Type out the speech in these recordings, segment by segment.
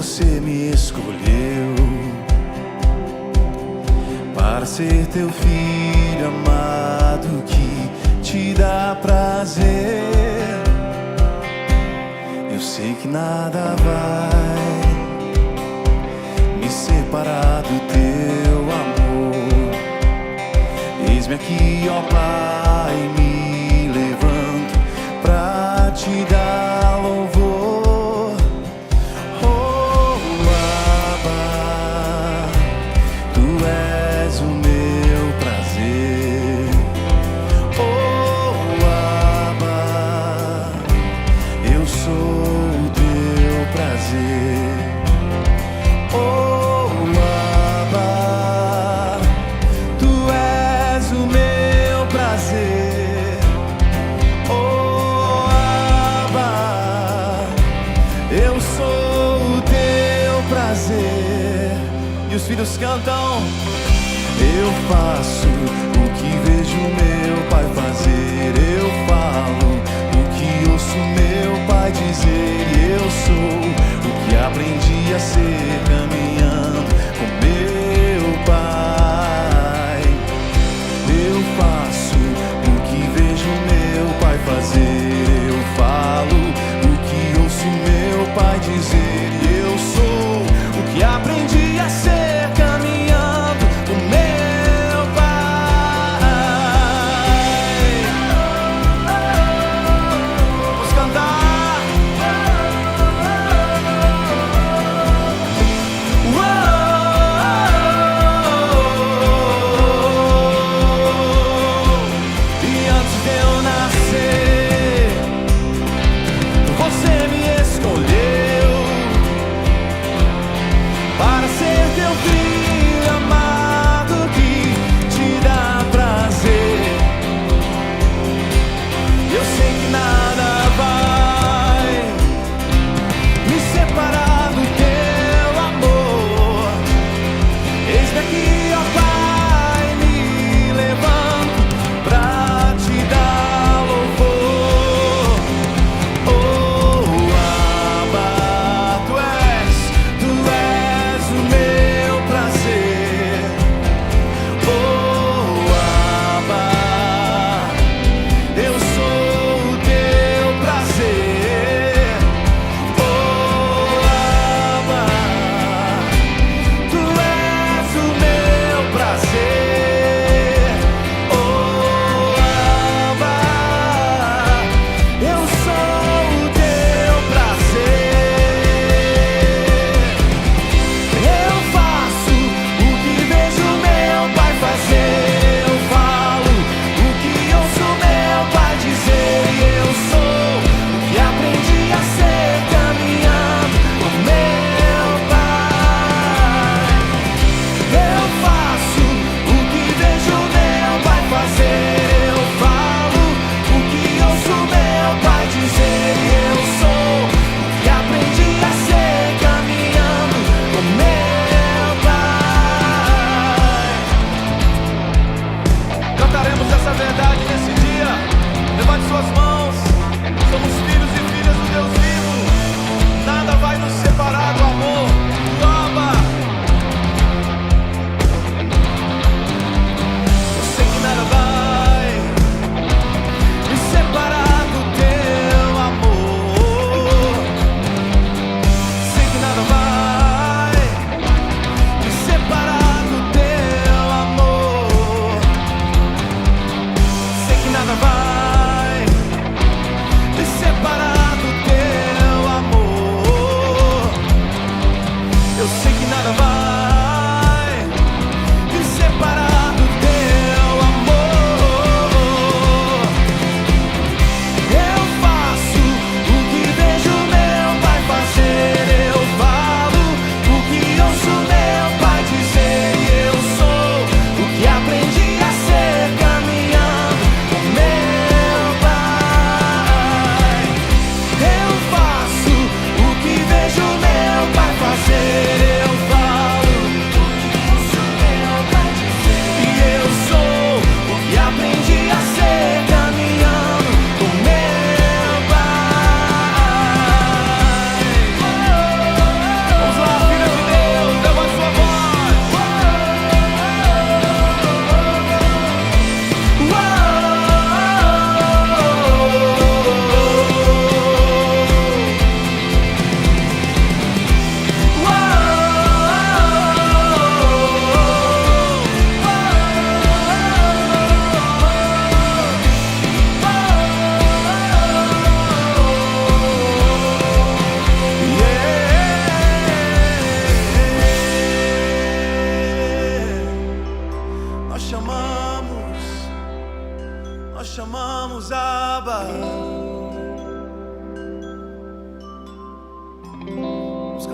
Você me escolheu para ser teu filho amado que te dá prazer. Eu sei que nada vai me separar do teu amor. Eis-me aqui, ó Pai, me levanto pra te dar louvor. Oh, Abba, tu és o meu prazer. Oh, Abba, eu sou o teu prazer. Oh, Abba, tu és o meu prazer. Oh, Abba, eu sou o teu prazer. E os filhos cantam: eu faço o que vejo meu pai fazer. Eu falo o que ouço meu pai dizer. E eu sou o que aprendi a ser caminhando com meu pai. Eu faço o que vejo meu pai fazer. Eu falo o que ouço meu pai dizer. E eu sou o que aprendi a ser caminhando com meu pai. Vamos cantar. E antes de eu nascer, você me escolheu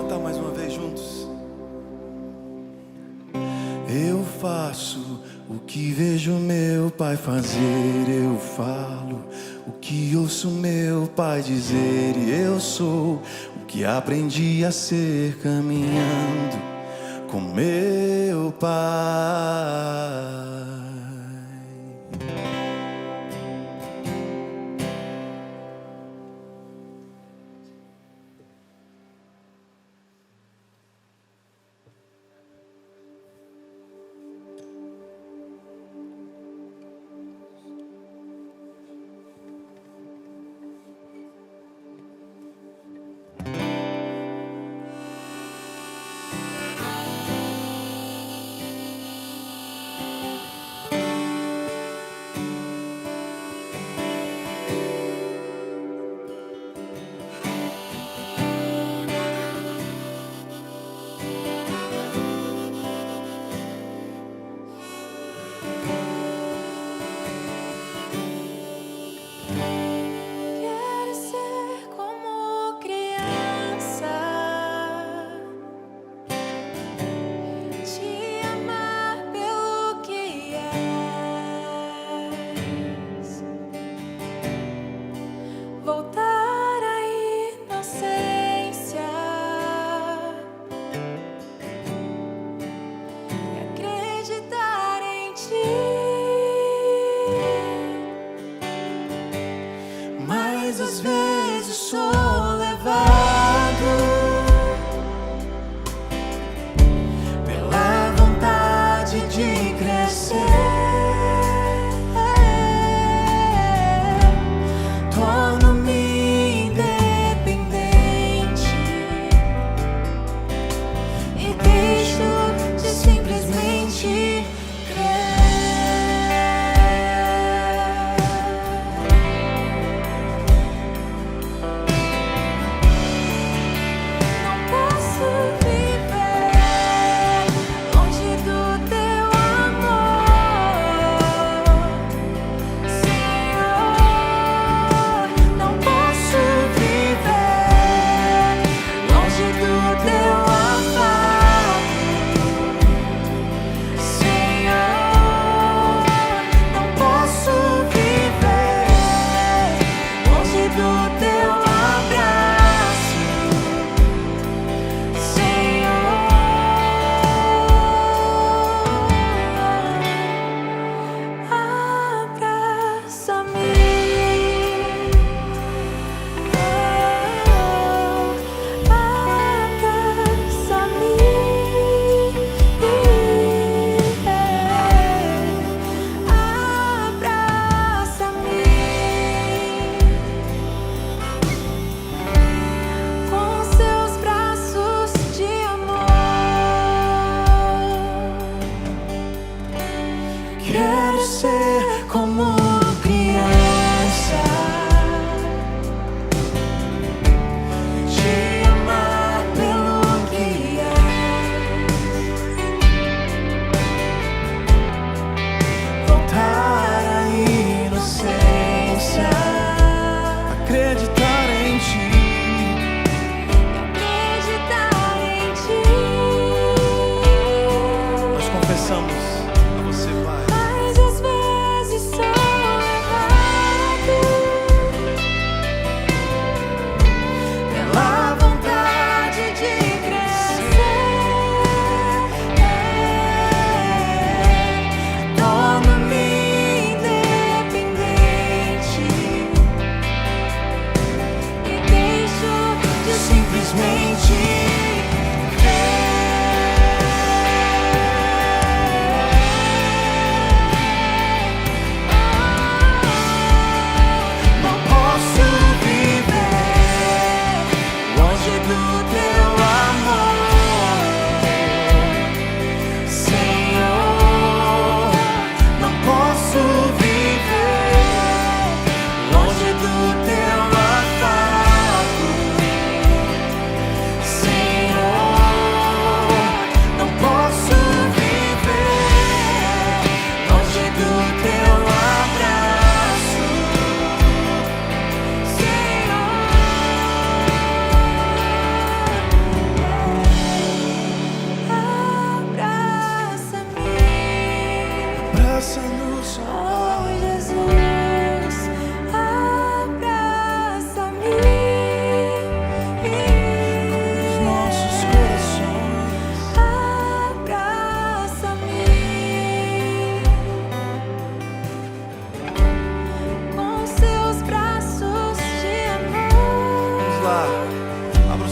cantar mais uma vez juntos? Eu faço o que vejo meu pai fazer, eu falo o que ouço meu pai dizer, e eu sou o que aprendi a ser caminhando com meu pai. Mas às vezes sou levado pela vontade de crescer. Torno-me independente e deixo de simplesmente quero ser como criança, te amar pelo que és, voltar à inocência, acreditar em ti. Nós confessamos a você, Pai.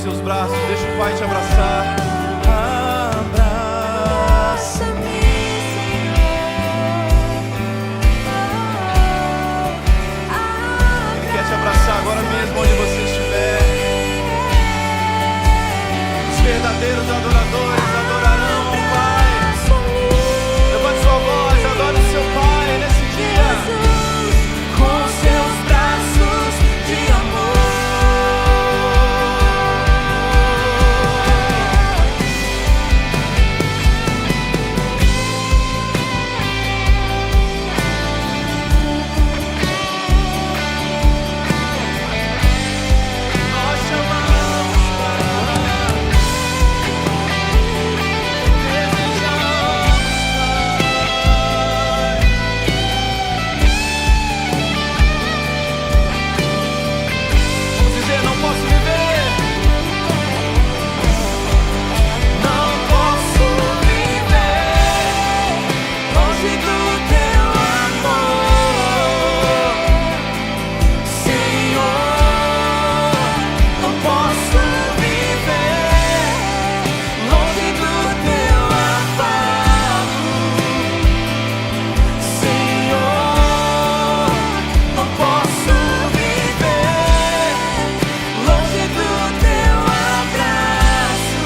seus braços, deixa o Pai te abraçar. Abraça-me, Ele quer te abraçar agora mesmo, onde você estiver. Os verdadeiros adoradores adorarão ao Pai. Levante sua voz, adore o seu Pai nesse dia. Com seus braços de amor. Nós chamamos para vamos dizer, não posso viver. Não posso viver longe do teu amor, Senhor. Não posso viver longe do teu afago, Senhor. Não posso viver longe do teu abraço,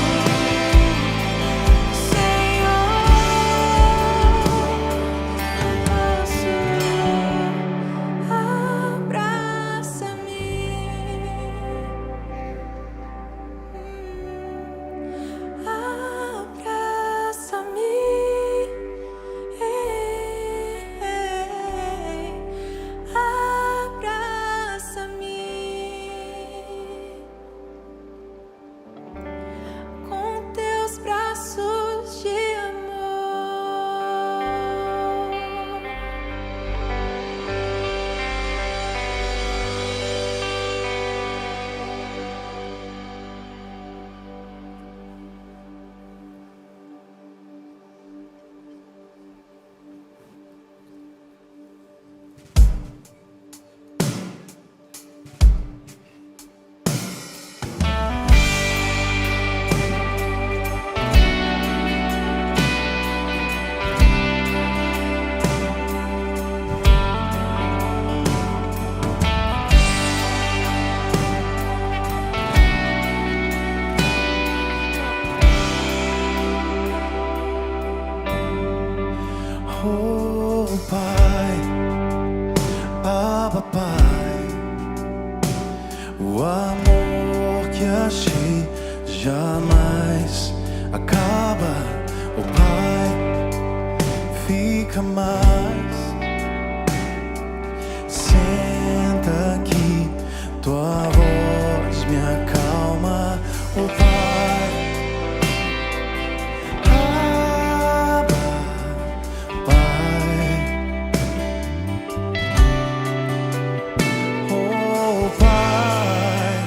abraça-me, com teus braços de amor. Oh Pai, Abba Pai, o amor que achei jamais acaba. Oh Pai, fica mais. Senta aqui, tua voz me acalma. Oh Pai, Abba Pai, oh Pai,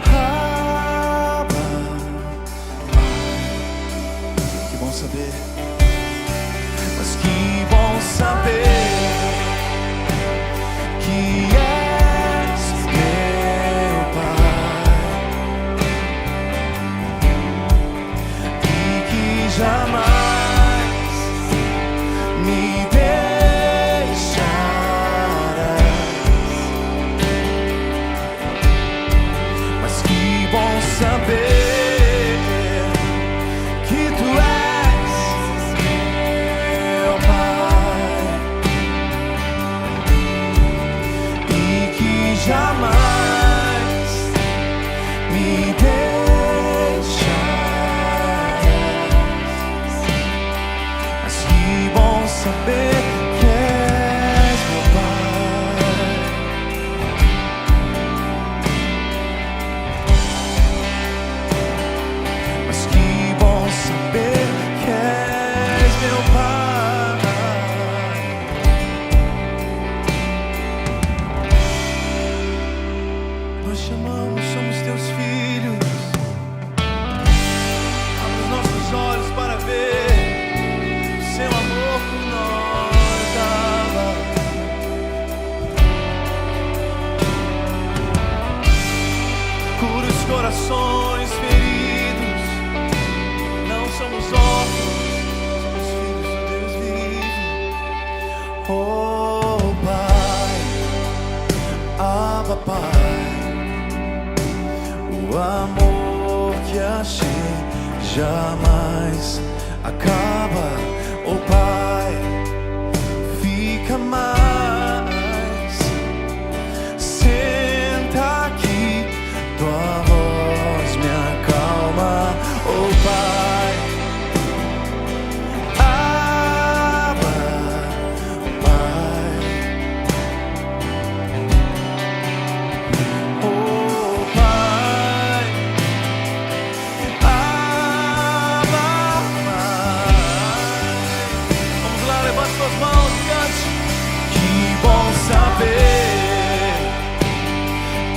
Abba Pai. Que bom saber, mas que bom saber que és meu Pai e que jamais me deixarás. Mas que bom saber que tu és meu Pai e que jamais me deixarás. Mas que bom saber que és meu Pai. Mas que bom saber que és meu Pai. Nós chamamos, somos teus filhos. corações feridos. Não somos órfãos, somos filhos do Deus vivo. Oh Pai, Abba Pai, o amor que achei jamais acaba. Oh Pai, fica mais. Senta aqui, tua voz me acalma. Oh Pai, Abba, Pai. Oh Pai, Abba, Pai. Vamos lá, levante suas mãos e cante. Que bom saber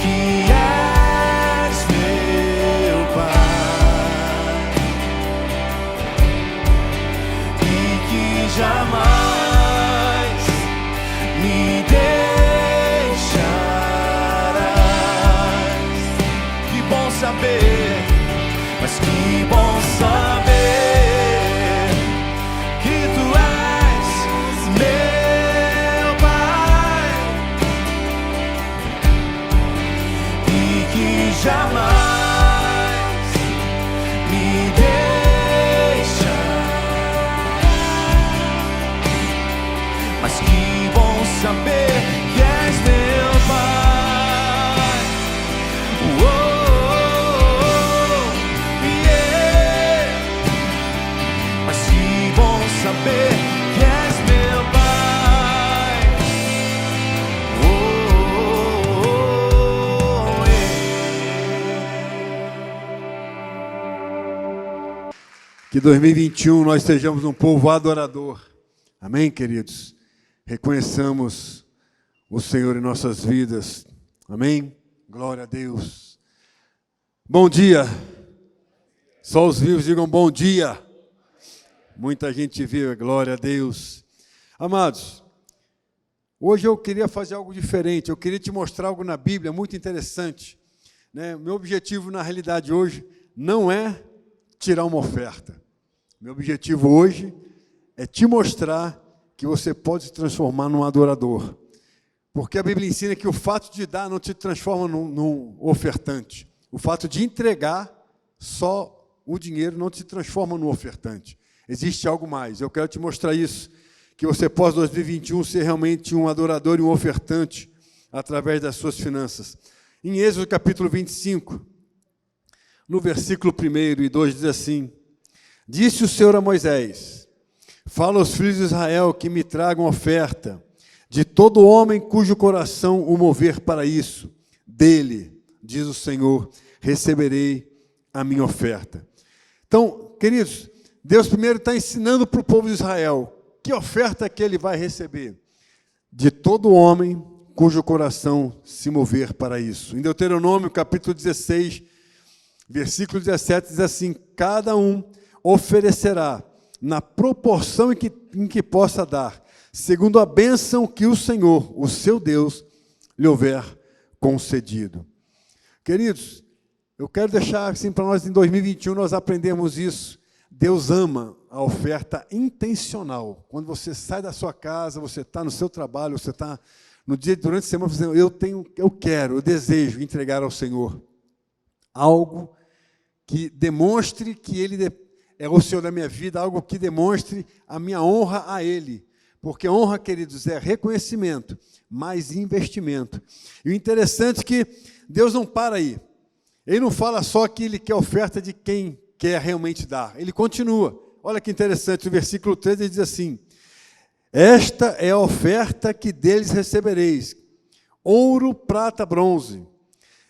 que és meu Pai e que jamais me deixarás. Que bom saber, mas que bom saber que tu és meu Pai e que jamais me deixarás. Mas que bom saber que és meu Pai. Oh, yeah. Mas que bom saber que és meu Pai. Que 2021 nós sejamos um povo adorador. Amém, queridos? Reconheçamos o Senhor em nossas vidas. Amém? Glória a Deus. Bom dia. Só os vivos digam bom dia. Muita gente viva, glória a Deus. Amados, hoje eu queria fazer algo diferente. Eu queria te mostrar algo na Bíblia muito interessante, né? Meu objetivo, na realidade, hoje, não é tirar uma oferta. Meu objetivo hoje é te mostrar que você pode se transformar num adorador. Porque a Bíblia ensina que o fato de dar não te transforma num ofertante. O fato de entregar só o dinheiro não te transforma num ofertante. Existe algo mais. Eu quero te mostrar isso. Que você possa, em 2021, ser realmente um adorador e um ofertante através das suas finanças. Em Êxodo capítulo 25, no versículo 1 e 2, diz assim: Disse o Senhor a Moisés: Fala aos filhos de Israel que me tragam oferta, de todo homem cujo coração o mover para isso. Dele, diz o Senhor, receberei a minha oferta. Então, queridos, Deus primeiro está ensinando para o povo de Israel que oferta que ele vai receber. De todo homem cujo coração se mover para isso. Em Deuteronômio, capítulo 16, versículo 17, diz assim: Cada um oferecerá na proporção em que possa dar, segundo a bênção que o Senhor, o seu Deus, lhe houver concedido. Queridos, eu quero deixar assim para nós, em 2021, nós aprendemos isso. Deus ama a oferta intencional. Quando você sai da sua casa, você está no seu trabalho, você está no dia, durante a semana, dizendo: eu desejo entregar ao Senhor algo que demonstre que Ele é o Senhor da minha vida, algo que demonstre a minha honra a Ele. Porque honra, queridos, é reconhecimento, mais investimento. E o interessante é que Deus não para aí. Ele não fala só que Ele quer oferta de quem quer realmente dar. Ele continua. Olha que interessante, o versículo 13 ele diz assim: Esta é a oferta que deles recebereis: ouro, prata, bronze,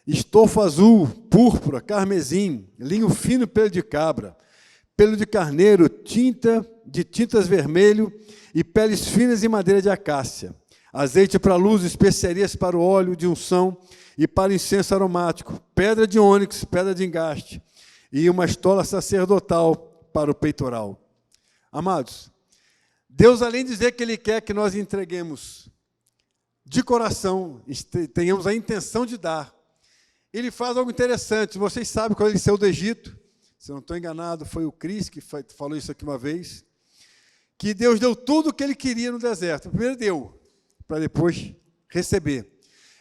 estofo azul, púrpura, carmesim, linho fino, pelo de cabra, pelo de carneiro, tintas vermelho e peles finas e madeira de acácia, azeite para a luz, especiarias para o óleo de unção e para o incenso aromático, pedra de ônix, pedra de engaste e uma estola sacerdotal para o peitoral. Amados, Deus, além de dizer que Ele quer que nós entreguemos de coração, tenhamos a intenção de dar, ele faz algo interessante. Vocês sabem quando ele saiu do Egito, se eu não estou enganado, foi o Cris que falou isso aqui uma vez, que Deus deu tudo o que ele queria no deserto. Primeiro deu, para depois receber.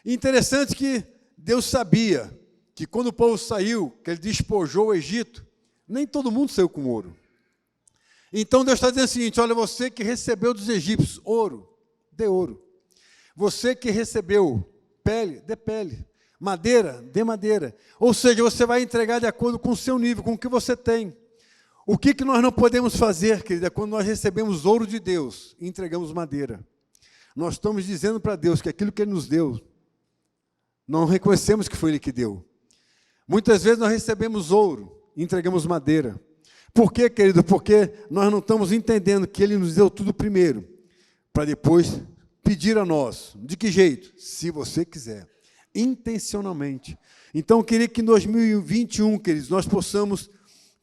E interessante que Deus sabia que quando o povo saiu, que ele despojou o Egito, nem todo mundo saiu com ouro. Então Deus está dizendo o seguinte: olha, você que recebeu dos egípcios ouro, dê ouro. Você que recebeu pele, dê pele. Madeira, dê madeira. Ou seja, você vai entregar de acordo com o seu nível, com o que você tem. O que nós não podemos fazer, querida, quando nós recebemos ouro de Deus e entregamos madeira? Nós estamos dizendo para Deus que aquilo que Ele nos deu, não reconhecemos que foi Ele que deu. Muitas vezes nós recebemos ouro e entregamos madeira. Por quê, querido? Porque nós não estamos entendendo que Ele nos deu tudo primeiro, para depois pedir a nós. De que jeito? Se você quiser. Intencionalmente. Então, eu queria que em 2021, queridos, nós possamos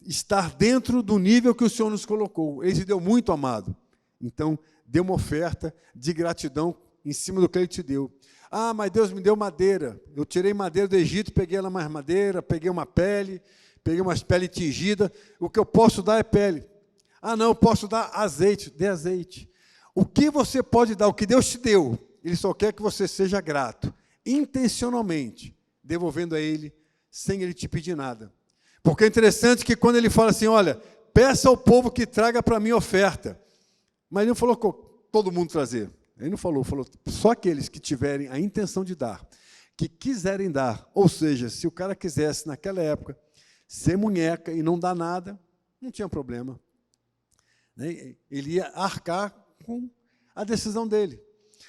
estar dentro do nível que o Senhor nos colocou. Ele te deu muito, amado. Então, dê uma oferta de gratidão em cima do que Ele te deu. Ah, mas Deus me deu madeira. Eu tirei madeira do Egito, peguei ela mais madeira, peguei uma pele, peguei umas pele tingida. O que eu posso dar é pele. Ah, não, eu posso dar azeite. Dê azeite. O que você pode dar, o que Deus te deu, Ele só quer que você seja grato, intencionalmente, devolvendo a Ele, sem Ele te pedir nada. Porque é interessante que quando Ele fala assim, olha, peça ao povo que traga para mim oferta. Mas Ele não falou todo mundo trazer. Ele não falou só aqueles que tiverem a intenção de dar, que quiserem dar. Ou seja, se o cara quisesse, naquela época, ser munheca e não dar nada, não tinha problema. Ele ia arcar com a decisão dele.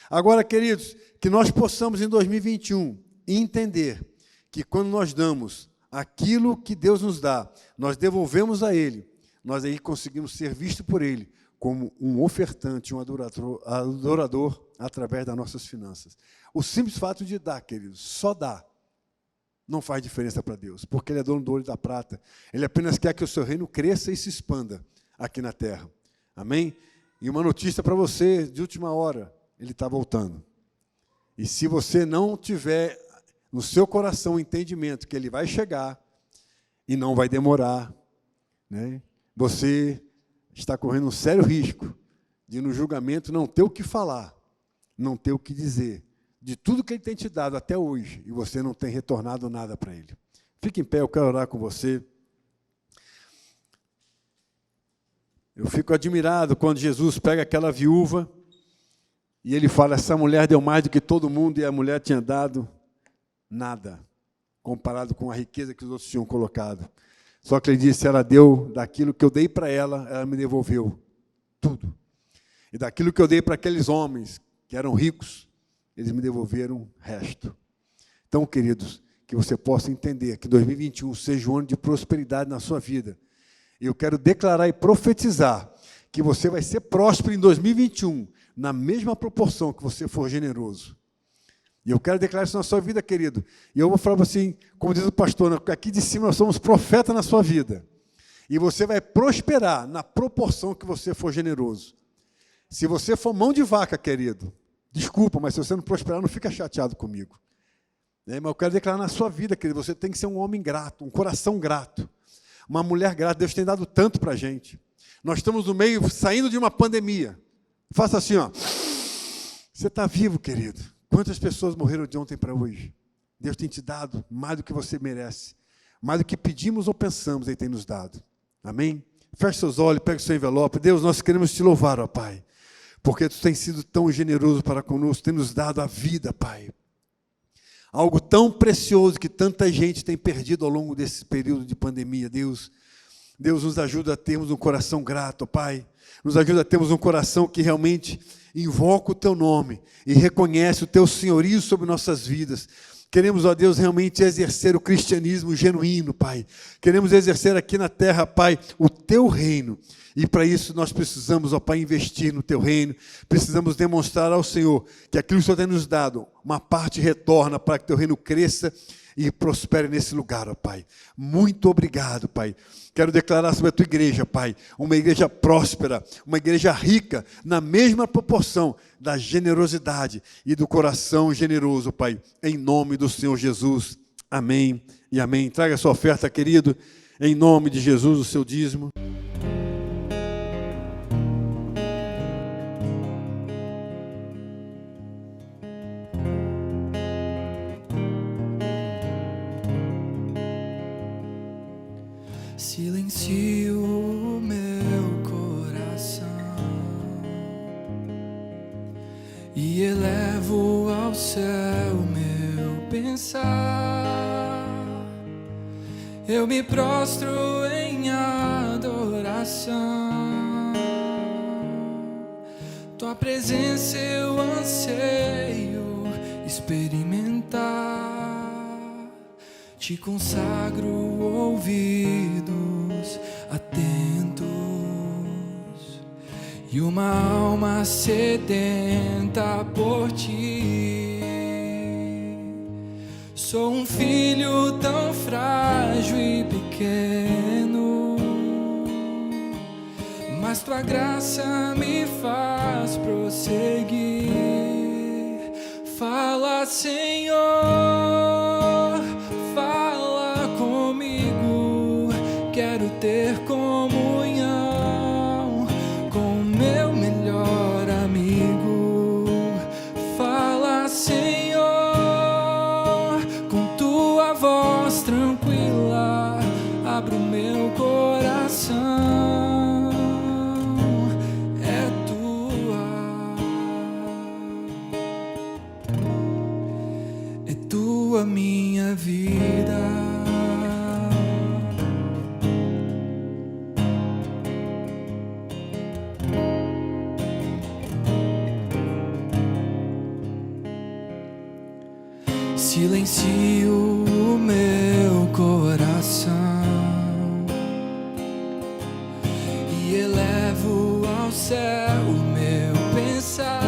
Agora, queridos, que nós possamos em 2021 entender que quando nós damos aquilo que Deus nos dá, nós devolvemos a Ele, nós aí conseguimos ser vistos por Ele como um ofertante, um adorador através das nossas finanças. O simples fato de dar, queridos, só dar, não faz diferença para Deus, porque Ele é dono do ouro e da prata. Ele apenas quer que o seu reino cresça e se expanda aqui na terra. Amém? E uma notícia para você, de última hora, Ele está voltando. E se você não tiver no seu coração o entendimento que Ele vai chegar e não vai demorar, né, você está correndo um sério risco de, no julgamento, não ter o que falar, não ter o que dizer, de tudo que Ele tem te dado até hoje, e você não tem retornado nada para Ele. Fique em pé, eu quero orar com você. Eu fico admirado quando Jesus pega aquela viúva e Ele fala, essa mulher deu mais do que todo mundo, e a mulher tinha dado nada, comparado com a riqueza que os outros tinham colocado. Só que Ele disse, ela deu daquilo que eu dei para ela, ela me devolveu tudo. E daquilo que eu dei para aqueles homens que eram ricos, eles me devolveram o resto. Então, queridos, que você possa entender que 2021 seja um ano de prosperidade na sua vida. Eu quero declarar e profetizar que você vai ser próspero em 2021, na mesma proporção que você for generoso. E eu quero declarar isso na sua vida, querido. E eu vou falar assim, como diz o pastor, aqui de cima nós somos profetas na sua vida. E você vai prosperar na proporção que você for generoso. Se você for mão de vaca, querido, desculpa, mas se você não prosperar, não fica chateado comigo. Mas eu quero declarar na sua vida, querido, você tem que ser um homem grato, um coração grato. Uma mulher grata. Deus tem dado tanto para a gente. Nós estamos no meio, saindo de uma pandemia. Faça assim, ó. Você está vivo, querido. Quantas pessoas morreram de ontem para hoje? Deus tem te dado mais do que você merece. Mais do que pedimos ou pensamos, Ele tem nos dado. Amém? Feche seus olhos, pegue o seu envelope. Deus, nós queremos te louvar, ó Pai. Porque Tu tens sido tão generoso para conosco, tem nos dado a vida, Pai. Algo tão precioso que tanta gente tem perdido ao longo desse período de pandemia. Deus nos ajuda a termos um coração grato, Pai. Nos ajuda a termos um coração que realmente invoca o Teu nome e reconhece o Teu senhorio sobre nossas vidas. Queremos, ó Deus, realmente exercer o cristianismo genuíno, Pai. Queremos exercer aqui na terra, Pai, o Teu reino. E para isso nós precisamos, ó Pai, investir no Teu reino. Precisamos demonstrar ao Senhor que aquilo que o Senhor tem nos dado, uma parte retorna para que Teu reino cresça e prospere nesse lugar, ó Pai. Muito obrigado, Pai. Quero declarar sobre a Tua igreja, Pai, uma igreja próspera, uma igreja rica, na mesma proporção da generosidade e do coração generoso, Pai, em nome do Senhor Jesus. Amém e amém. Traga a sua oferta, querido, em nome de Jesus, o seu dízimo. Silencio o meu coração e elevo ao céu meu pensar. Eu me prostro em adoração. Tua presença eu anseio experimentar. Te consagro ouvidos atentos e uma alma sedenta por ti. Sou um filho tão frágil e pequeno, mas tua graça me faz prosseguir. Fala, Senhor, fala comigo. Quero ter comunhão com o meu melhor amigo. Fala, Senhor, com tua voz tranquila, abro meu coração. É tua minha vida. Silencio o meu coração e elevo ao céu o meu pensar.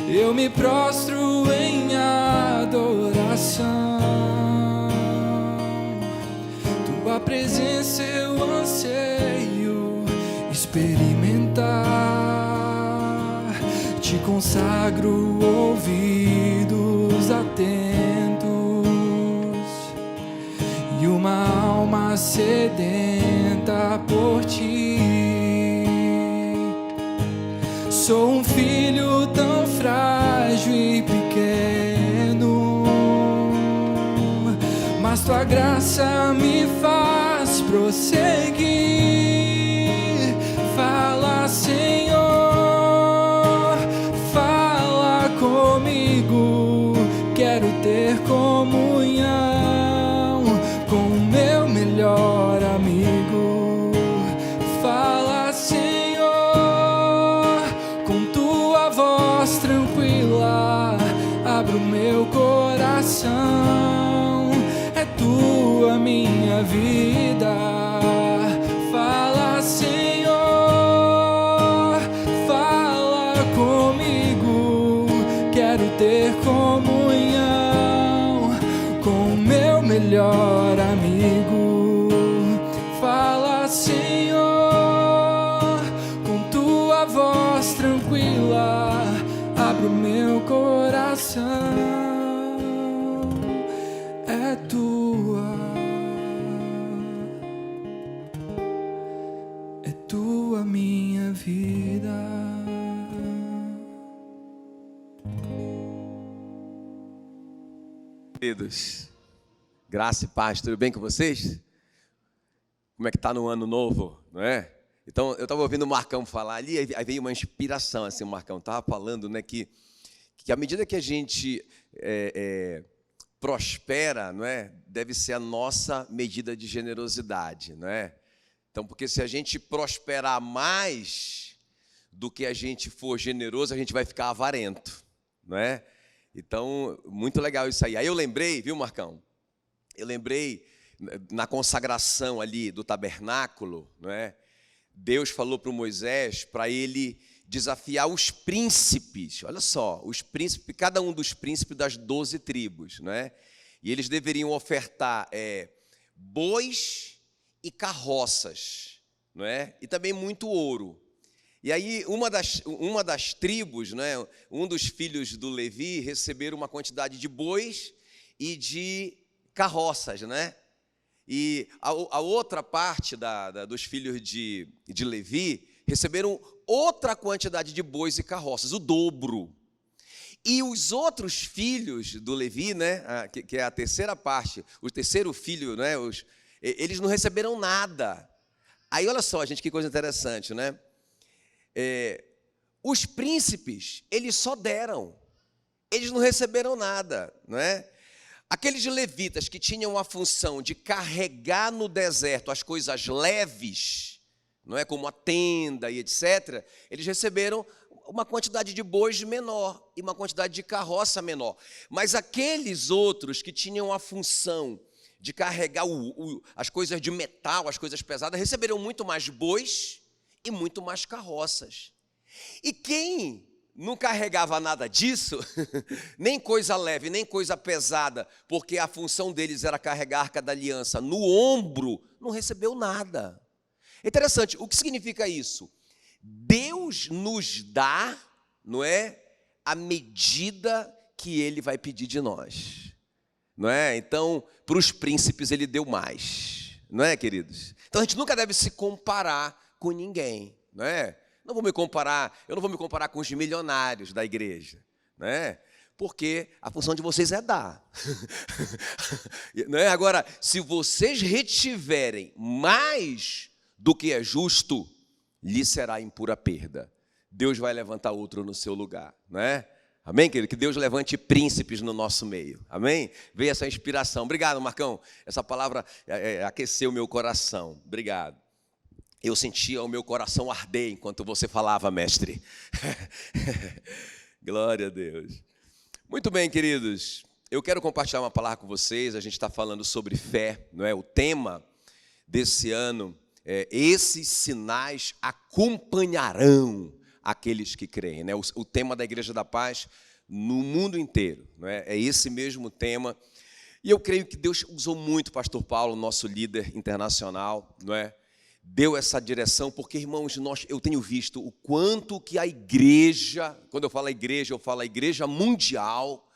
Eu me prostro em adoração. Tua presença eu anseio experimentar. Te consagro ouvidos atentos e uma alma sedenta por ti. Sou um filho tão frágil e pequeno, mas tua graça me faz prosseguir. Fala, Senhor, comigo, quero ter comunhão com o meu melhor amigo. Fala, Senhor, com tua voz tranquila, abro meu coração. É tua minha vida. Fala, Senhor, fala comigo. Quero ter comunhão com o meu melhor amigo. Fala, Senhor, com tua voz tranquila, abro meu coração. É tua minha vida. Queridos, graça e paz, tudo bem com vocês? Como é que tá no ano novo, não é? Então, eu estava ouvindo o Marcão falar ali, aí veio uma inspiração, assim, o Marcão estava falando, né, que à medida que a gente prospera, não é, deve ser a nossa medida de generosidade, não é? Então, porque se a gente prosperar mais do que a gente for generoso, a gente vai ficar avarento, não é? Então, muito legal isso aí. Aí eu lembrei, viu, Marcão? Eu lembrei na consagração ali do tabernáculo, não é? Deus falou para o Moisés para ele desafiar os príncipes. Olha só, os príncipes, cada um dos príncipes das 12 tribos, não é? E eles deveriam ofertar bois e carroças, não é? E também muito ouro. E aí uma das tribos, né, um dos filhos do Levi, receberam uma quantidade de bois e de carroças, né? E a outra parte dos filhos de Levi receberam outra quantidade de bois e carroças, o dobro. E os outros filhos do Levi, né, que é a terceira parte, o terceiro filho, né, eles não receberam nada. Aí olha só, gente, que coisa interessante, né? Os príncipes, eles só deram, eles não receberam nada, não é? Aqueles levitas que tinham a função de carregar no deserto as coisas leves, não é, como a tenda e etc., eles receberam uma quantidade de bois menor e uma quantidade de carroça menor. Mas aqueles outros que tinham a função de carregar as coisas de metal, as coisas pesadas, receberam muito mais bois e muito mais carroças. E quem não carregava nada disso, nem coisa leve, nem coisa pesada, porque a função deles era carregar a Arca da Aliança no ombro, não recebeu nada. Interessante, o que significa isso? Deus nos dá, não é, a medida que Ele vai pedir de nós, não é? Então, para os príncipes Ele deu mais, não é, queridos? Então a gente nunca deve se comparar com ninguém, não é? Eu não vou me comparar com os milionários da igreja, né? Porque a função de vocês é dar. Não é? Agora, se vocês retiverem mais do que é justo, lhe será impura perda. Deus vai levantar outro no seu lugar, não é? Amém, querido? Que Deus levante príncipes no nosso meio, amém? Veio essa inspiração. Obrigado, Marcão. Essa palavra aqueceu meu coração. Obrigado. Eu sentia o meu coração arder enquanto você falava, mestre. Glória a Deus. Muito bem, queridos. Eu quero compartilhar uma palavra com vocês. A gente está falando sobre fé, não é? O tema desse ano é: esses sinais acompanharão aqueles que creem, né? O tema da Igreja da Paz no mundo inteiro, não é? É esse mesmo tema. E eu creio que Deus usou muito o pastor Paulo, nosso líder internacional, não é? Deu essa direção, porque, irmãos, eu tenho visto o quanto que a igreja, quando eu falo a igreja mundial,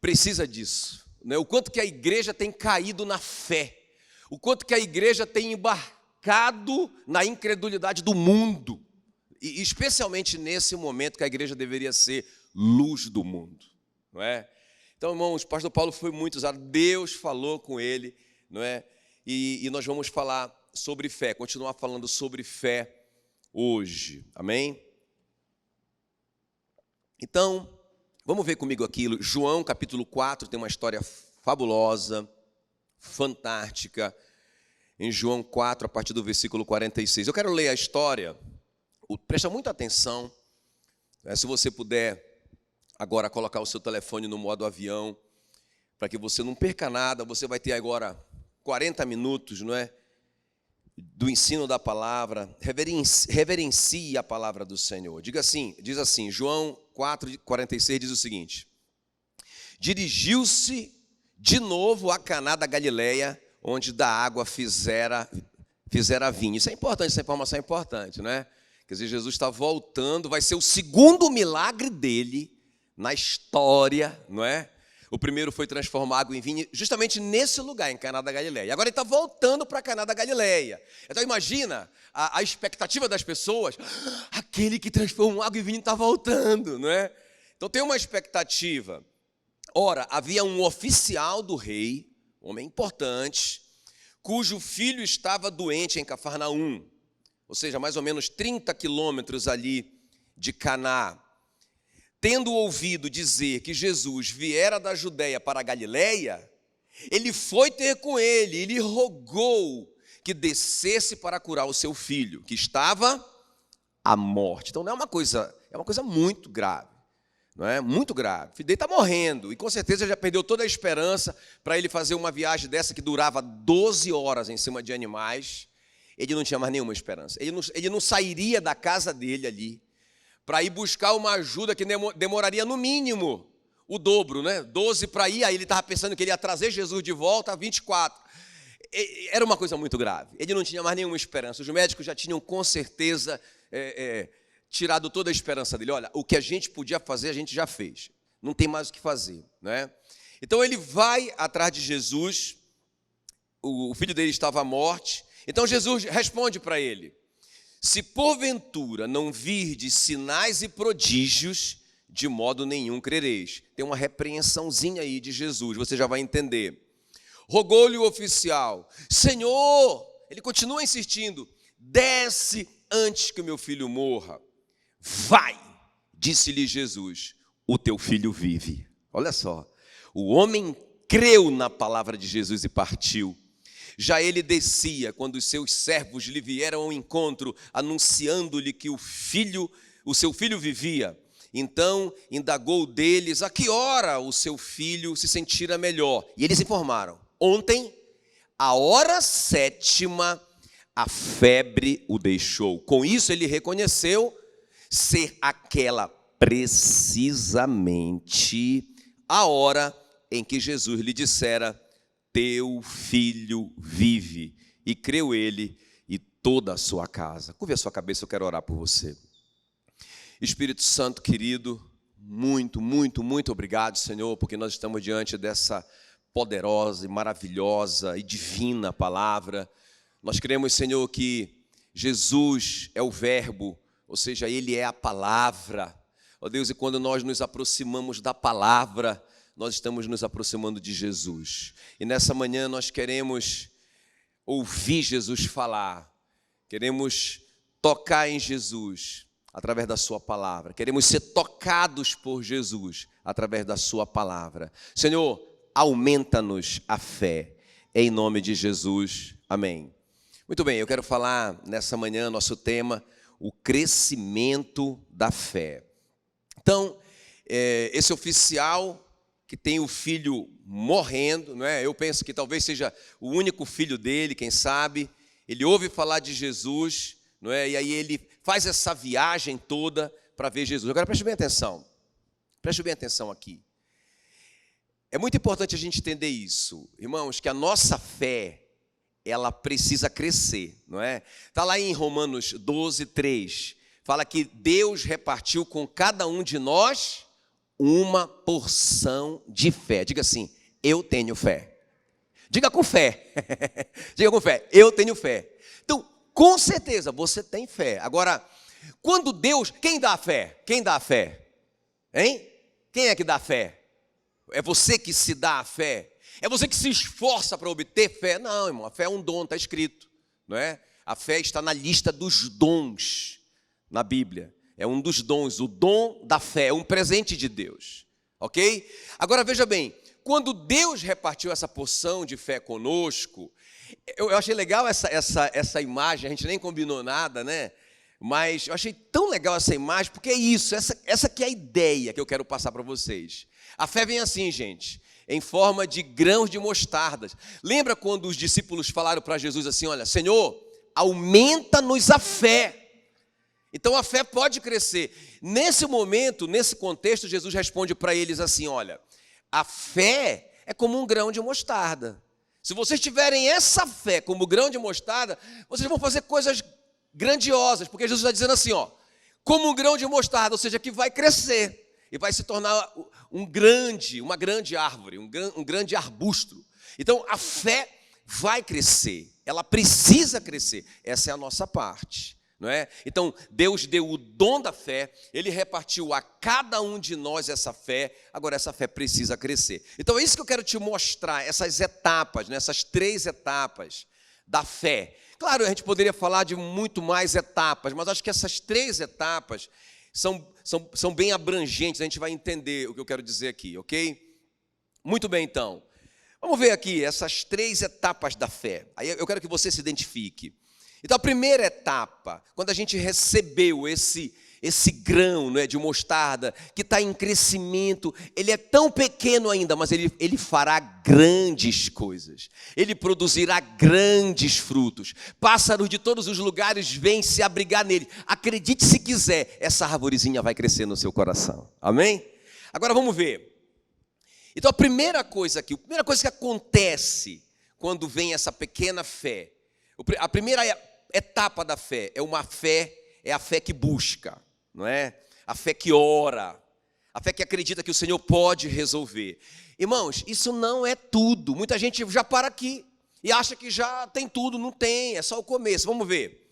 precisa disso, né? O quanto que a igreja tem caído na fé, o quanto que a igreja tem embarcado na incredulidade do mundo, e especialmente nesse momento que a igreja deveria ser luz do mundo, não é? Então, irmãos, o pastor Paulo foi muito usado, Deus falou com ele, não é? E nós vamos falar sobre fé, continuar falando sobre fé hoje, amém? Então, vamos ver comigo aqui, João capítulo 4, tem uma história fabulosa, fantástica, em João 4, a partir do versículo 46. Eu quero ler a história, presta muita atenção, se você puder agora colocar o seu telefone no modo avião, para que você não perca nada, você vai ter agora 40 minutos, não é? Do ensino da palavra, reverencie a palavra do Senhor. Diz assim, João 4,46 diz o seguinte: dirigiu-se de novo a Caná da Galileia, onde da água fizera vinho. Isso é importante, essa informação é importante, né? Quer dizer, Jesus está voltando, vai ser o segundo milagre dele na história, não é? O primeiro foi transformar água em vinho, justamente nesse lugar, em Caná da Galileia. Agora ele está voltando para Caná da Galileia. Então imagina a expectativa das pessoas: aquele que transformou água em vinho está voltando, não é? Então tem uma expectativa. Ora, havia um oficial do rei, homem importante, cujo filho estava doente em Cafarnaum, ou seja, mais ou menos 30 quilômetros ali de Caná. Tendo ouvido dizer que Jesus viera da Judeia para a Galileia, ele foi ter com ele e lhe rogou que descesse para curar o seu filho, que estava à morte. Então não é uma coisa muito grave, não é? Muito grave. O filho dele está morrendo e com certeza já perdeu toda a esperança para ele fazer uma viagem dessa que durava 12 horas em cima de animais. Ele não tinha mais nenhuma esperança. Ele não sairia da casa dele ali para ir buscar uma ajuda que demoraria no mínimo o dobro, né? 12 para ir, aí ele estava pensando que ele ia trazer Jesus de volta a 24. Era uma coisa muito grave. Ele não tinha mais nenhuma esperança. Os médicos já tinham com certeza tirado toda a esperança dele. Olha, o que a gente podia fazer, a gente já fez. Não tem mais o que fazer, né? Então ele vai atrás de Jesus, o filho dele estava à morte. Então Jesus responde para ele: se porventura não virdes sinais e prodígios, de modo nenhum crereis. Tem uma repreensãozinha aí de Jesus, você já vai entender. Rogou-lhe o oficial: Senhor, ele continua insistindo, desce antes que o meu filho morra. Vai, disse-lhe Jesus, o teu filho vive. Olha só, o homem creu na palavra de Jesus e partiu. Já ele descia, quando os seus servos lhe vieram ao encontro, anunciando-lhe que o seu filho vivia. Então indagou deles a que hora o seu filho se sentira melhor. E eles informaram: ontem, à hora 7ª, a febre o deixou. Com isso ele reconheceu ser aquela precisamente a hora em que Jesus lhe dissera: teu filho vive. E creu ele e toda a sua casa. Curve a sua cabeça, eu quero orar por você. Espírito Santo querido, muito, muito, muito obrigado, Senhor, porque nós estamos diante dessa poderosa e maravilhosa e divina palavra. Nós cremos, Senhor, que Jesus é o verbo, ou seja, Ele é a palavra. Ó Deus, e quando nós nos aproximamos da palavra, nós estamos nos aproximando de Jesus. E nessa manhã nós queremos ouvir Jesus falar, queremos tocar em Jesus através da sua palavra, queremos ser tocados por Jesus através da sua palavra. Senhor, aumenta-nos a fé, em nome de Jesus, amém. Muito bem, eu quero falar nessa manhã, nosso tema, o crescimento da fé. Então, esse oficial que tem o filho morrendo, não é? Eu penso que talvez seja o único filho dele, quem sabe. Ele ouve falar de Jesus, não é? E aí ele faz essa viagem toda para ver Jesus. Agora preste bem atenção aqui. É muito importante a gente entender isso, irmãos, que a nossa fé, ela precisa crescer, não é? Está lá em Romanos 12:3, fala que Deus repartiu com cada um de nós uma porção de fé. Diga assim: eu tenho fé. Diga com fé. Diga com fé: eu tenho fé. Então, com certeza, você tem fé. Agora, quando Deus... Quem dá a fé? Quem dá a fé? Hein? Quem é que dá a fé? É você que se dá a fé? É você que se esforça para obter fé? Não, irmão, a fé é um dom, está escrito, não é? A fé está na lista dos dons na Bíblia. É um dos dons, o dom da fé, é um presente de Deus, ok? Agora veja bem, quando Deus repartiu essa porção de fé conosco, eu achei legal essa imagem, a gente nem combinou nada, né? Mas eu achei tão legal essa imagem, porque é isso, essa que é a ideia que eu quero passar para vocês. A fé vem assim, gente, em forma de grãos de mostardas. Lembra quando os discípulos falaram para Jesus assim: olha, Senhor, aumenta-nos a fé. Então a fé pode crescer. Nesse momento, nesse contexto, Jesus responde para eles assim: olha, a fé é como um grão de mostarda. Se vocês tiverem essa fé como grão de mostarda, vocês vão fazer coisas grandiosas, porque Jesus está dizendo assim, ó, como um grão de mostarda, ou seja, que vai crescer e vai se tornar uma grande árvore, um grande arbusto. Então a fé vai crescer, ela precisa crescer. Essa é a nossa parte. Não é? Então, Deus deu o dom da fé, Ele repartiu a cada um de nós essa fé, agora essa fé precisa crescer. Então, é isso que eu quero te mostrar, essas etapas, né? Essas 3 etapas da fé. Claro, a gente poderia falar de muito mais etapas, mas acho que essas 3 etapas são bem abrangentes, a gente vai entender o que eu quero dizer aqui, ok? Muito bem, então. Vamos ver aqui essas 3 etapas da fé. Aí eu quero que você se identifique. Então, a primeira etapa, quando a gente recebeu esse grão, não é, de mostarda, que está em crescimento, ele é tão pequeno ainda, mas ele fará grandes coisas. Ele produzirá grandes frutos. Pássaros de todos os lugares vêm se abrigar nele. Acredite se quiser, essa arvorezinha vai crescer no seu coração. Amém? Agora vamos ver. Então, a primeira coisa que acontece quando vem essa pequena fé, a primeira etapa da fé é a fé que busca. não é? A fé que ora, a fé que acredita que o Senhor pode resolver. Irmãos, isso não é tudo. Muita gente já para aqui e acha que já tem tudo. Não tem, é só o começo. Vamos ver.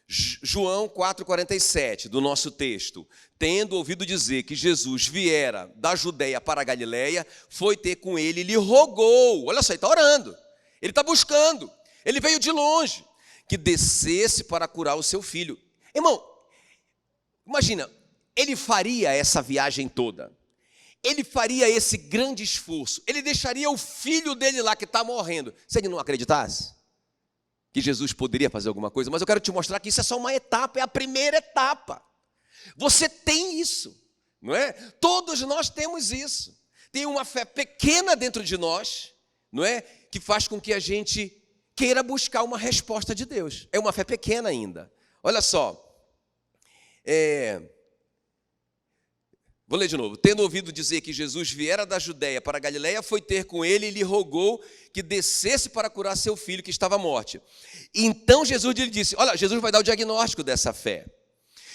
João 4,47, do nosso texto. Tendo ouvido dizer que Jesus viera da Judeia para a Galileia, foi ter com ele e lhe rogou. Olha só, ele está orando. Ele está buscando. Ele veio de longe. Que descesse para curar o seu filho. Irmão, imagina, ele faria essa viagem toda. Ele faria esse grande esforço. Ele deixaria o filho dele lá que está morrendo. Se ele não acreditasse que Jesus poderia fazer alguma coisa, mas eu quero te mostrar que isso é só uma etapa, é a primeira etapa. Você tem isso, não é? Todos nós temos isso. Tem uma fé pequena dentro de nós, não é? Que faz com que a gente queira buscar uma resposta de Deus. É uma fé pequena ainda. Olha só. Vou ler de novo. Tendo ouvido dizer que Jesus viera da Judeia para a Galileia, foi ter com ele e lhe rogou que descesse para curar seu filho que estava à morte. Então Jesus lhe disse, olha, Jesus vai dar o diagnóstico dessa fé.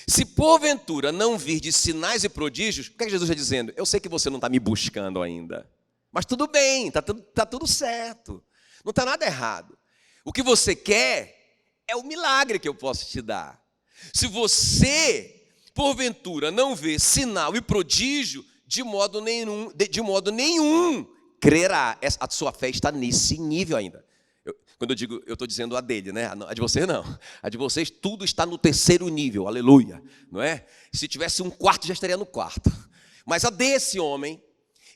Se porventura não vir de sinais e prodígios, o que é que Jesus está dizendo? Eu sei que você não está me buscando ainda, mas tudo bem, está tudo certo, não está nada errado. O que você quer é o milagre que eu posso te dar. Se você, porventura, não vê sinal e prodígio, de modo nenhum crerá. A sua fé está nesse nível ainda. Quando eu digo, eu estou dizendo a dele, né? A de vocês não. A de vocês, tudo está no terceiro nível, aleluia. Não é? Se tivesse um quarto, já estaria no quarto. Mas a desse homem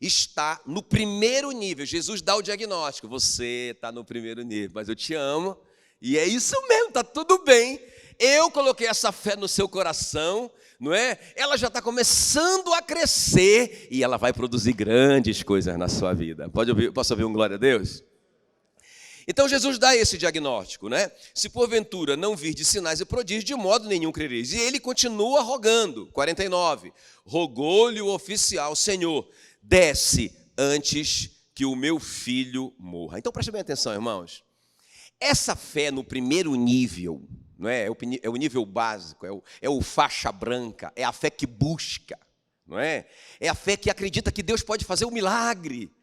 está no primeiro nível. Jesus dá o diagnóstico. Você está no primeiro nível, mas eu te amo. E é isso mesmo, está tudo bem. Eu coloquei essa fé no seu coração, não é? Ela já está começando a crescer e ela vai produzir grandes coisas na sua vida. Posso ouvir um glória a Deus? Então Jesus dá esse diagnóstico, né? Se porventura não vir de sinais e prodígios, de modo nenhum crereis. E ele continua rogando, 49. Rogou-lhe o oficial, Senhor, desce antes que o meu filho morra. Então preste bem atenção, irmãos. Essa fé no primeiro nível, não é? É o nível básico, é o faixa branca, é a fé que busca, não é? É a fé que acredita que Deus pode fazer um milagre.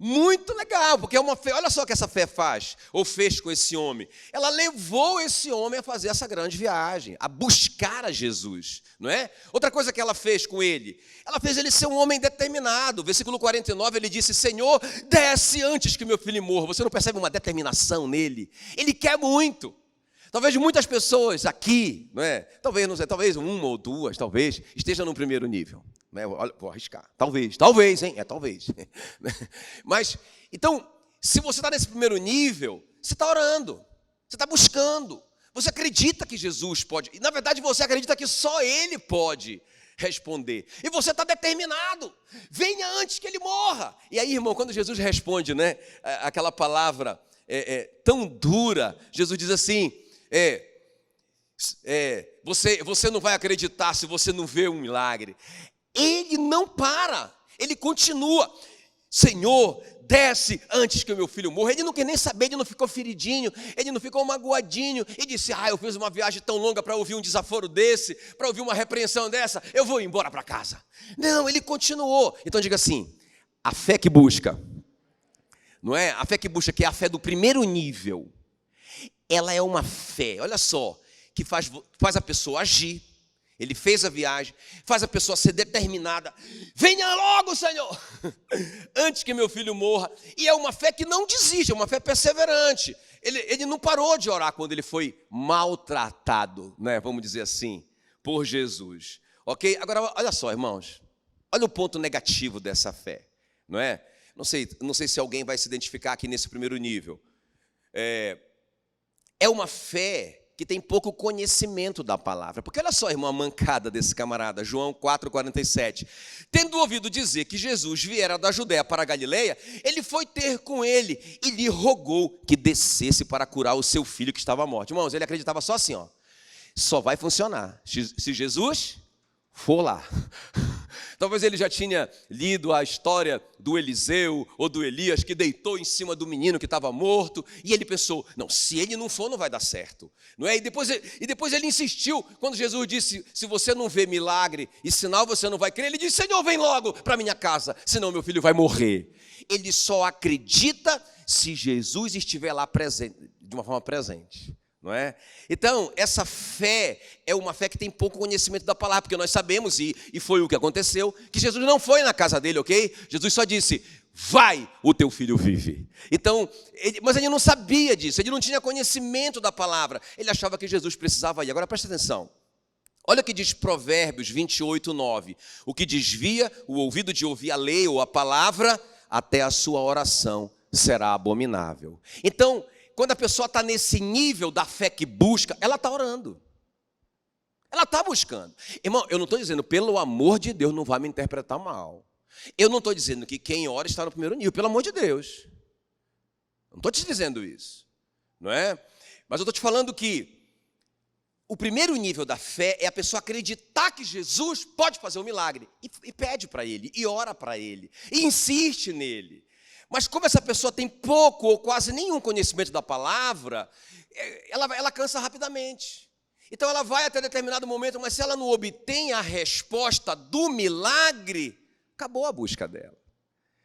Muito legal, porque é uma fé, olha só o que essa fé faz, ou fez com esse homem. Ela levou esse homem a fazer essa grande viagem, a buscar a Jesus, não é? Outra coisa que ela fez com ele, ela fez ele ser um homem determinado. Versículo 49, ele disse, Senhor, desce antes que meu filho morra. Você não percebe uma determinação nele? Ele quer muito. Talvez muitas pessoas aqui, não é? Talvez, não sei, talvez uma ou duas, talvez, esteja no primeiro nível. Não é? Vou arriscar. Talvez, hein? Talvez. Mas, então, se você está nesse primeiro nível, você está orando, você está buscando, você acredita que Jesus pode, e na verdade você acredita que só Ele pode responder, e você está determinado, venha antes que Ele morra. E aí, irmão, quando Jesus responde, né, aquela palavra tão dura, Jesus diz assim, você não vai acreditar se você não vê um milagre. Ele não para, ele continua, Senhor, desce antes que o meu filho morra. Ele não quer nem saber, ele não ficou feridinho, ele não ficou magoadinho, e disse, eu fiz uma viagem tão longa para ouvir um desaforo desse, para ouvir uma repreensão dessa, eu vou embora para casa. Não, ele continuou. Então diga assim, a fé que busca, não é? A fé que busca, que é a fé do primeiro nível, ela é uma fé, olha só, que faz a pessoa agir. Ele fez a viagem, faz a pessoa ser determinada. Venha logo, Senhor, antes que meu filho morra. E é uma fé que não desiste, é uma fé perseverante. Ele não parou de orar quando ele foi maltratado, né? Vamos dizer assim, por Jesus. Ok? Agora, olha só, irmãos. Olha o ponto negativo dessa fé, não é? Não sei se alguém vai se identificar aqui nesse primeiro nível. É uma fé que tem pouco conhecimento da palavra. Porque olha só, irmão, a mancada desse camarada, João 4,47. Tendo ouvido dizer que Jesus viera da Judéia para a Galileia, ele foi ter com ele e lhe rogou que descesse para curar o seu filho que estava morto. Irmãos, ele acreditava só assim, só vai funcionar se Jesus for lá. Talvez ele já tinha lido a história do Eliseu ou do Elias, que deitou em cima do menino que estava morto, e ele pensou, não, se ele não for, não vai dar certo. Não é? E depois ele insistiu, quando Jesus disse, se você não vê milagre e sinal, você não vai crer. Ele disse, Senhor, vem logo para minha casa, senão meu filho vai morrer. Ele só acredita se Jesus estiver lá presente, de uma forma presente. Não é? Então, essa fé é uma fé que tem pouco conhecimento da palavra, porque nós sabemos, e foi o que aconteceu, que Jesus não foi na casa dele, ok? Jesus só disse, vai, o teu filho vive. Então, mas ele não sabia disso, ele não tinha conhecimento da palavra, ele achava que Jesus precisava ir. Agora presta atenção, olha o que diz Provérbios 28, 9, o que desvia o ouvido de ouvir a lei ou a palavra, até a sua oração será abominável. Então, quando a pessoa está nesse nível da fé que busca, ela está orando. Ela está buscando. Irmão, eu não estou dizendo, pelo amor de Deus, não vai me interpretar mal. Eu não estou dizendo que quem ora está no primeiro nível, pelo amor de Deus. Não estou te dizendo isso. Não é? Mas eu estou te falando que o primeiro nível da fé é a pessoa acreditar que Jesus pode fazer um milagre. E pede para ele, e ora para ele, e insiste nele. Mas como essa pessoa tem pouco ou quase nenhum conhecimento da palavra, ela cansa rapidamente. Então ela vai até determinado momento, mas se ela não obtém a resposta do milagre, acabou a busca dela.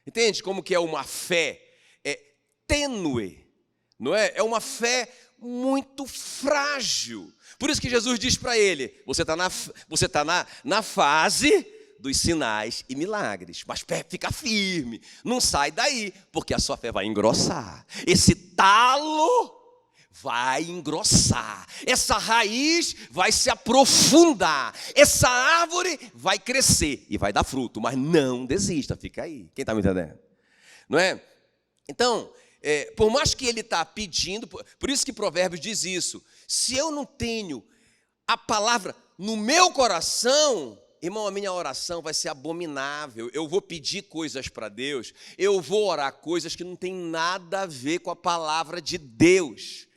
Entende como que é uma fé tênue, não é? É uma fé muito frágil. Por isso que Jesus diz para ele, você está na fase dos sinais e milagres, mas fica firme, não sai daí, porque a sua fé vai engrossar, esse talo vai engrossar, essa raiz vai se aprofundar, essa árvore vai crescer e vai dar fruto, mas não desista, fica aí, quem está me entendendo? Não é? Então, por mais que ele está pedindo, por isso que Provérbios diz isso, se eu não tenho a palavra no meu coração, irmão, a minha oração vai ser abominável. Eu vou pedir coisas para Deus, eu vou orar coisas que não tem nada a ver com a palavra de Deus.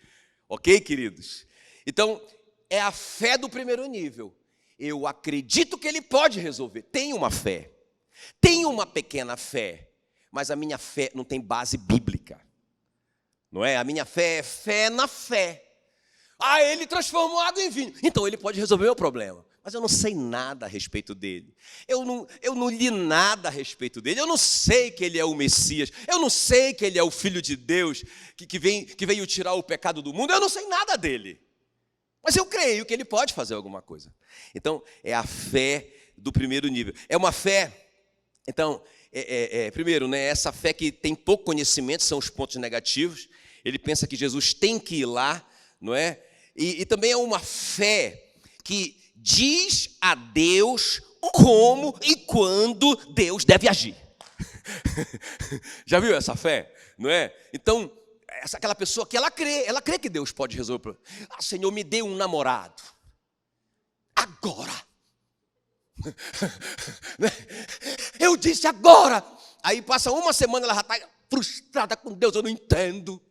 Ok, queridos? Então, é a fé do primeiro nível. Eu acredito que Ele pode resolver. Tenho uma fé, tenho uma pequena fé, mas a minha fé não tem base bíblica. Não é? A minha fé é fé na fé. Ah, Ele transformou água em vinho, então Ele pode resolver o meu problema. Mas eu não sei nada a respeito dele. Eu não li nada a respeito dele. Eu não sei que ele é o Messias. Eu não sei que ele é o Filho de Deus que veio tirar o pecado do mundo. Eu não sei nada dele. Mas eu creio que ele pode fazer alguma coisa. Então, é a fé do primeiro nível. É uma fé, então, primeiro, né, essa fé que tem pouco conhecimento, são os pontos negativos. Ele pensa que Jesus tem que ir lá, não é? E também é uma fé que diz a Deus como e quando Deus deve agir. Já viu essa fé? Não é? Então, aquela pessoa que ela crê que Deus pode resolver. Ah, Senhor, me dê um namorado. Agora. Eu disse agora. Aí passa uma semana, ela já está frustrada com Deus, eu não entendo.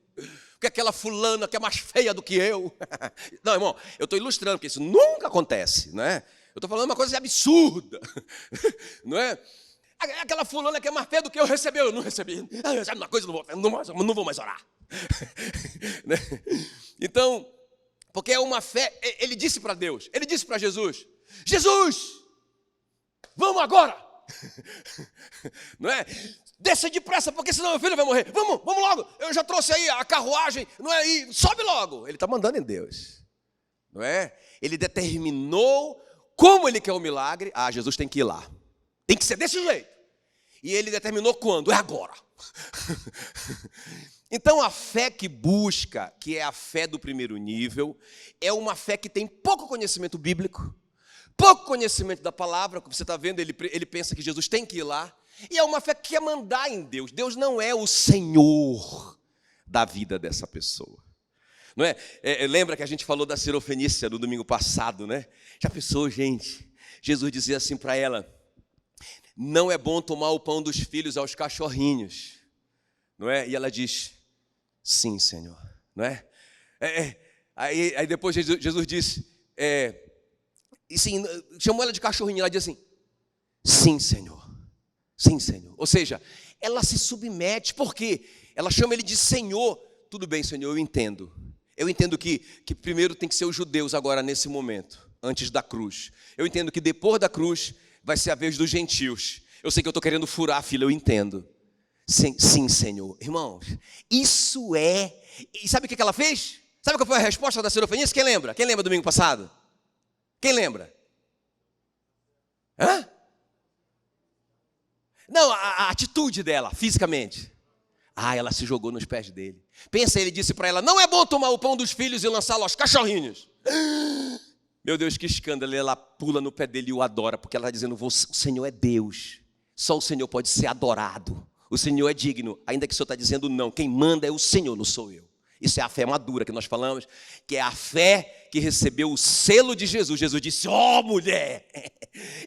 Porque aquela fulana que é mais feia do que eu. Não, irmão, eu estou ilustrando, porque isso nunca acontece, não é? Eu estou falando uma coisa absurda, não é? Aquela fulana que é mais feia do que eu recebeu, eu não recebi. Sabe uma coisa, não vou mais orar. Então, porque é uma fé, ele disse para Deus, ele disse para Jesus, Jesus, vamos agora. Não é? Desça depressa, porque senão meu filho vai morrer. Vamos logo, eu já trouxe aí a carruagem, não é? E sobe logo. Ele está mandando em Deus, não é? Ele determinou como ele quer o milagre. Ah, Jesus tem que ir lá, tem que ser desse jeito. E ele determinou quando? É agora. Então a fé que busca, que é a fé do primeiro nível, é uma fé que tem pouco conhecimento bíblico, pouco conhecimento da palavra. Como você está vendo, ele pensa que Jesus tem que ir lá. E é uma fé que quer mandar em Deus. Deus não é o Senhor da vida dessa pessoa. Não é? Lembra que a gente falou da Sirofenícia no domingo passado, né? Já pensou, gente? Jesus dizia assim para ela, não é bom tomar o pão dos filhos aos cachorrinhos. Não é? E ela diz, sim, Senhor. Não é? Aí depois Jesus disse, e sim, chamou ela de cachorrinho. Ela diz assim, Sim, Senhor. Sim, Senhor. Ou seja, ela se submete, porque ela chama ele de Senhor. Tudo bem, Senhor, eu entendo. Eu entendo que primeiro tem que ser os judeus agora nesse momento, antes da cruz. Eu entendo que depois da cruz vai ser a vez dos gentios. Eu sei que eu estou querendo furar a fila, eu entendo. Sim, Senhor. Irmãos, isso é... E sabe o que ela fez? Sabe qual foi a resposta da Sirofenícia? Quem lembra? Quem lembra domingo passado? Quem lembra? Hã? Não, a atitude dela, fisicamente. Ela se jogou nos pés dele. Pensa, ele disse para ela, não é bom tomar o pão dos filhos e lançá-lo aos cachorrinhos. Meu Deus, que escândalo. Ela pula no pé dele e o adora, porque ela está dizendo, o Senhor é Deus. Só o Senhor pode ser adorado. O Senhor é digno, ainda que o Senhor está dizendo não. Quem manda é o Senhor, não sou eu. Isso é a fé madura que nós falamos, que é a fé que recebeu o selo de Jesus. Jesus disse, mulher,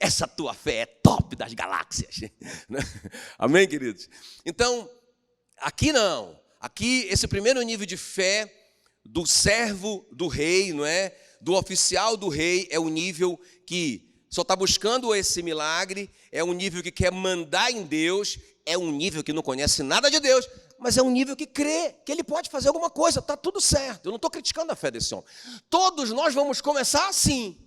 essa tua fé é top das galáxias. Amém, queridos? Então, aqui não. Aqui, esse primeiro nível de fé do servo do rei, não é? Do oficial do rei, é o nível que só está buscando esse milagre, é um nível que quer mandar em Deus, é um nível que não conhece nada de Deus, mas é um nível que crê que ele pode fazer alguma coisa, está tudo certo. Eu não estou criticando a fé desse homem. Todos nós vamos começar assim.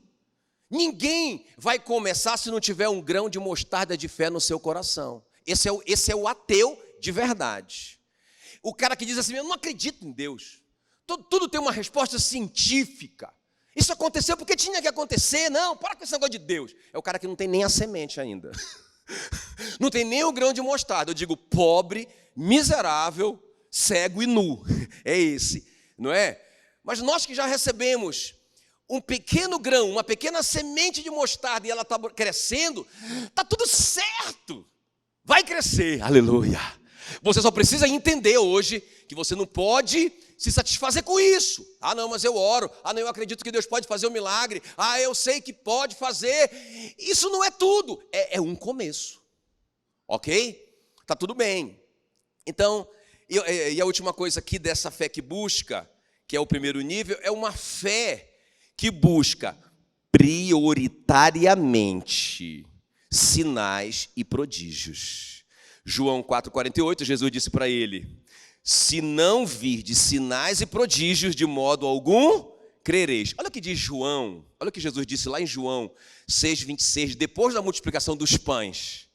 Ninguém vai começar se não tiver um grão de mostarda de fé no seu coração. Esse é o ateu de verdade. O cara que diz assim, eu não acredito em Deus. Tudo tem uma resposta científica. Isso aconteceu porque tinha que acontecer. Não, para com esse negócio de Deus. É o cara que não tem nem a semente ainda. Não tem nem o grão de mostarda. Eu digo pobre, miserável, cego e nu. É esse, não é? Mas nós que já recebemos um pequeno grão, uma pequena semente de mostarda e ela está crescendo, está tudo certo. Vai crescer, aleluia. Você só precisa entender hoje que você não pode se satisfazer com isso. Não, mas eu oro. Não, eu acredito que Deus pode fazer um milagre. Eu sei que pode fazer. Isso não é tudo. É um começo. Ok? Tá tudo bem. Então, e a última coisa aqui dessa fé que busca, que é o primeiro nível, é uma fé que busca prioritariamente sinais e prodígios. João 4,48, Jesus disse para ele, se não virdes sinais e prodígios, de modo algum, crereis. Olha o que diz João, olha o que Jesus disse lá em João 6,26, depois da multiplicação dos pães.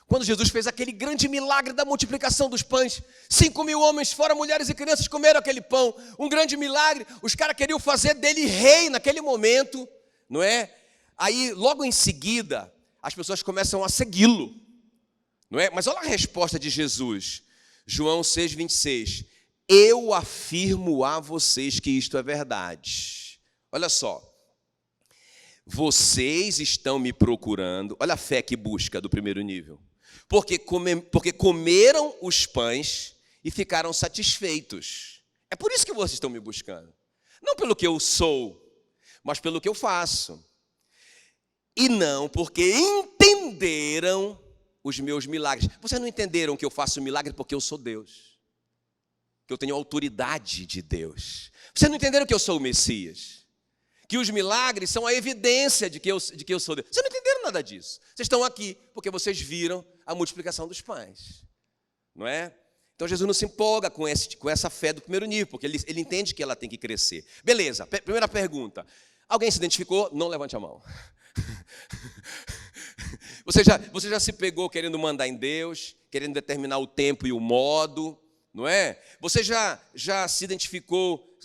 Quando Jesus fez aquele grande milagre da multiplicação dos pães, 5.000 homens, fora mulheres e crianças, comeram aquele pão. Um grande milagre, os caras queriam fazer dele rei naquele momento, não é? Aí, logo em seguida, as pessoas começam a segui-lo, não é? Mas olha a resposta de Jesus, João 6,26. Eu afirmo a vocês que isto é verdade. Olha só. Vocês estão me procurando. Olha a fé que busca do primeiro nível. Porque comeram os pães e ficaram satisfeitos. É por isso que vocês estão me buscando. Não pelo que eu sou, mas pelo que eu faço. E não porque entenderam os meus milagres. Vocês não entenderam que eu faço milagre porque eu sou Deus. Que eu tenho autoridade de Deus. Vocês não entenderam que eu sou o Messias. Que os milagres são a evidência de que eu sou Deus. Vocês não entenderam nada disso. Vocês estão aqui porque vocês viram a multiplicação dos pães. Não é? Então Jesus não se empolga com essa fé do primeiro nível, porque ele entende que ela tem que crescer. Beleza, primeira pergunta. Alguém se identificou? Não levante a mão. Você já se pegou querendo mandar em Deus, querendo determinar o tempo e o modo, não é? Você já se identificou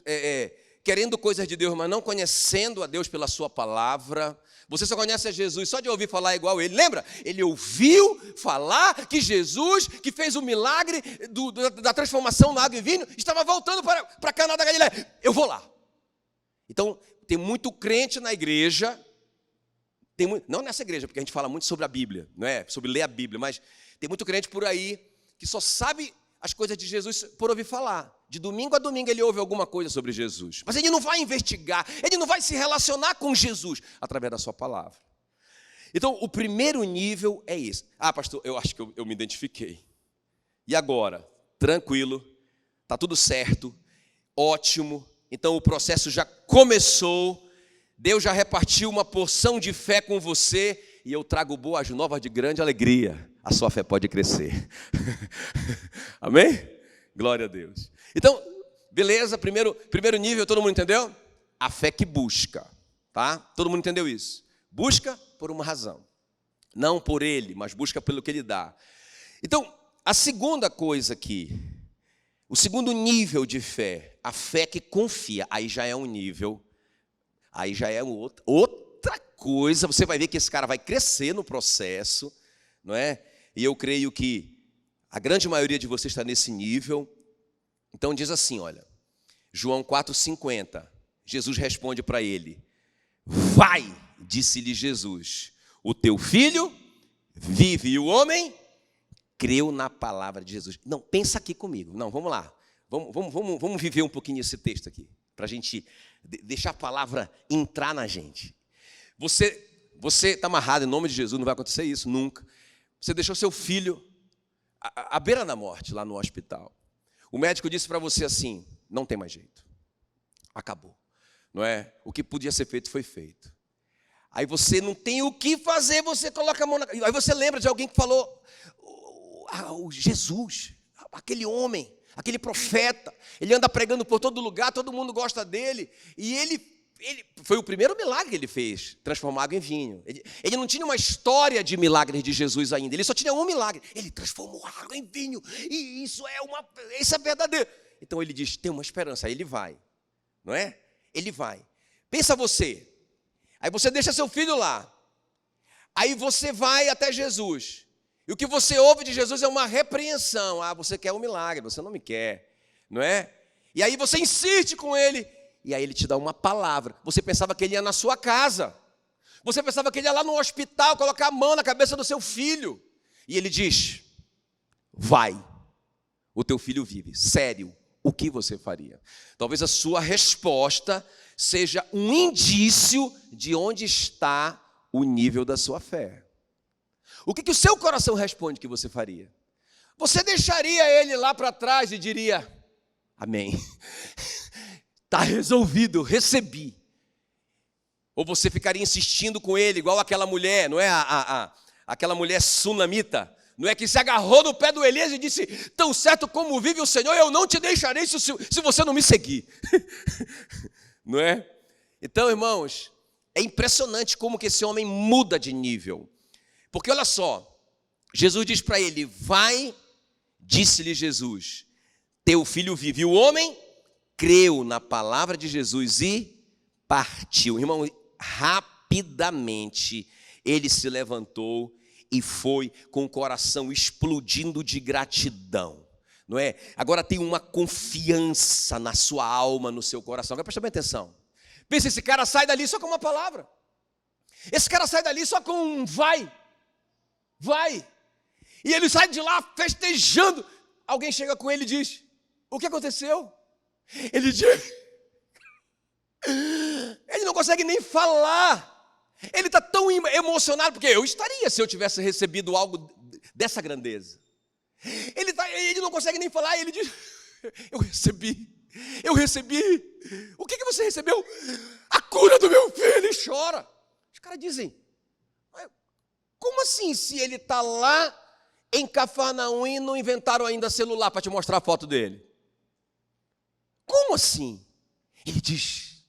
querendo coisas de Deus, mas não conhecendo a Deus pela sua palavra? Você só conhece a Jesus só de ouvir falar igual ele. Lembra? Ele ouviu falar que Jesus, que fez o milagre da transformação na água em vinho, estava voltando para Caná da Galileia. Eu vou lá. Então, tem muito crente na igreja, não nessa igreja, porque a gente fala muito sobre a Bíblia, não é? Sobre ler a Bíblia, mas tem muito crente por aí que só sabe as coisas de Jesus por ouvir falar. De domingo a domingo ele ouve alguma coisa sobre Jesus. Mas ele não vai investigar, ele não vai se relacionar com Jesus através da sua palavra. Então, o primeiro nível é esse. Pastor, eu acho que eu me identifiquei. E agora? Tranquilo, está tudo certo, ótimo. Então, o processo já começou. Deus já repartiu uma porção de fé com você. e eu trago boas novas de grande alegria. A sua fé pode crescer. Amém? Glória a Deus. Então, beleza, primeiro nível, todo mundo entendeu? A fé que busca, tá? Todo mundo entendeu isso? Busca por uma razão. Não por ele, mas busca pelo que ele dá. Então, a segunda coisa aqui, o segundo nível de fé, a fé que confia, aí já é um nível, aí já é outra coisa, você vai ver que esse cara vai crescer no processo, não é? E eu creio que a grande maioria de vocês está nesse nível. Então diz assim, olha, João 4,50, Jesus responde para ele, vai, disse-lhe Jesus, o teu filho vive, e o homem creu na palavra de Jesus. Não, pensa aqui comigo, não, vamos lá, vamos viver um pouquinho esse texto aqui, para a gente deixar a palavra entrar na gente. Você está amarrado em nome de Jesus, não vai acontecer isso, nunca. Você deixou seu filho à beira da morte, lá no hospital. O médico disse para você assim, não tem mais jeito, acabou, não é? O que podia ser feito foi feito. Aí você não tem o que fazer, você coloca a mão na... Aí você lembra de alguém que falou, o Jesus, aquele homem, aquele profeta, ele anda pregando por todo lugar, todo mundo gosta dele, e ele foi o primeiro milagre que ele fez, transformar água em vinho. Ele não tinha uma história de milagres de Jesus ainda, ele só tinha um milagre. Ele transformou água em vinho, e isso é verdadeiro. Então ele diz, tem uma esperança, aí ele vai, não é? Ele vai. Pensa você, aí você deixa seu filho lá, aí você vai até Jesus, e o que você ouve de Jesus é uma repreensão. Você quer um milagre, você não me quer, não é? E aí você insiste com ele, e aí ele te dá uma palavra. Você pensava que ele ia na sua casa. Você pensava que ele ia lá no hospital colocar a mão na cabeça do seu filho. E ele diz, vai, o teu filho vive. Sério, o que você faria? Talvez a sua resposta seja um indício de onde está o nível da sua fé. O que o seu coração responde que você faria? Você deixaria ele lá para trás e diria, amém. Está resolvido, recebi. Ou você ficaria insistindo com ele, igual aquela mulher, não é? Aquela mulher sunamita, não é? Que se agarrou no pé do Elias e disse, tão certo como vive o Senhor, eu não te deixarei se você não me seguir. Não é? Então, irmãos, é impressionante como que esse homem muda de nível. Porque olha só, Jesus diz para ele, vai, disse-lhe Jesus, teu filho vive. E o homem creu na palavra de Jesus e partiu. Irmão, rapidamente ele se levantou e foi com o coração explodindo de gratidão, não é? Agora tem uma confiança na sua alma, no seu coração. Agora presta bem atenção. Pensa, esse cara sai dali só com uma palavra. Esse cara sai dali só com um vai. E ele sai de lá festejando. Alguém chega com ele e diz, o que aconteceu? Ele diz, ele não consegue nem falar, ele está tão emocionado, porque eu estaria se eu tivesse recebido algo dessa grandeza. Ele não consegue nem falar, ele diz, eu recebi, o que você recebeu? A cura do meu filho, ele chora. Os caras dizem, como assim se ele está lá em Cafarnaum e não inventaram ainda celular para te mostrar a foto dele? Como assim? Ele diz,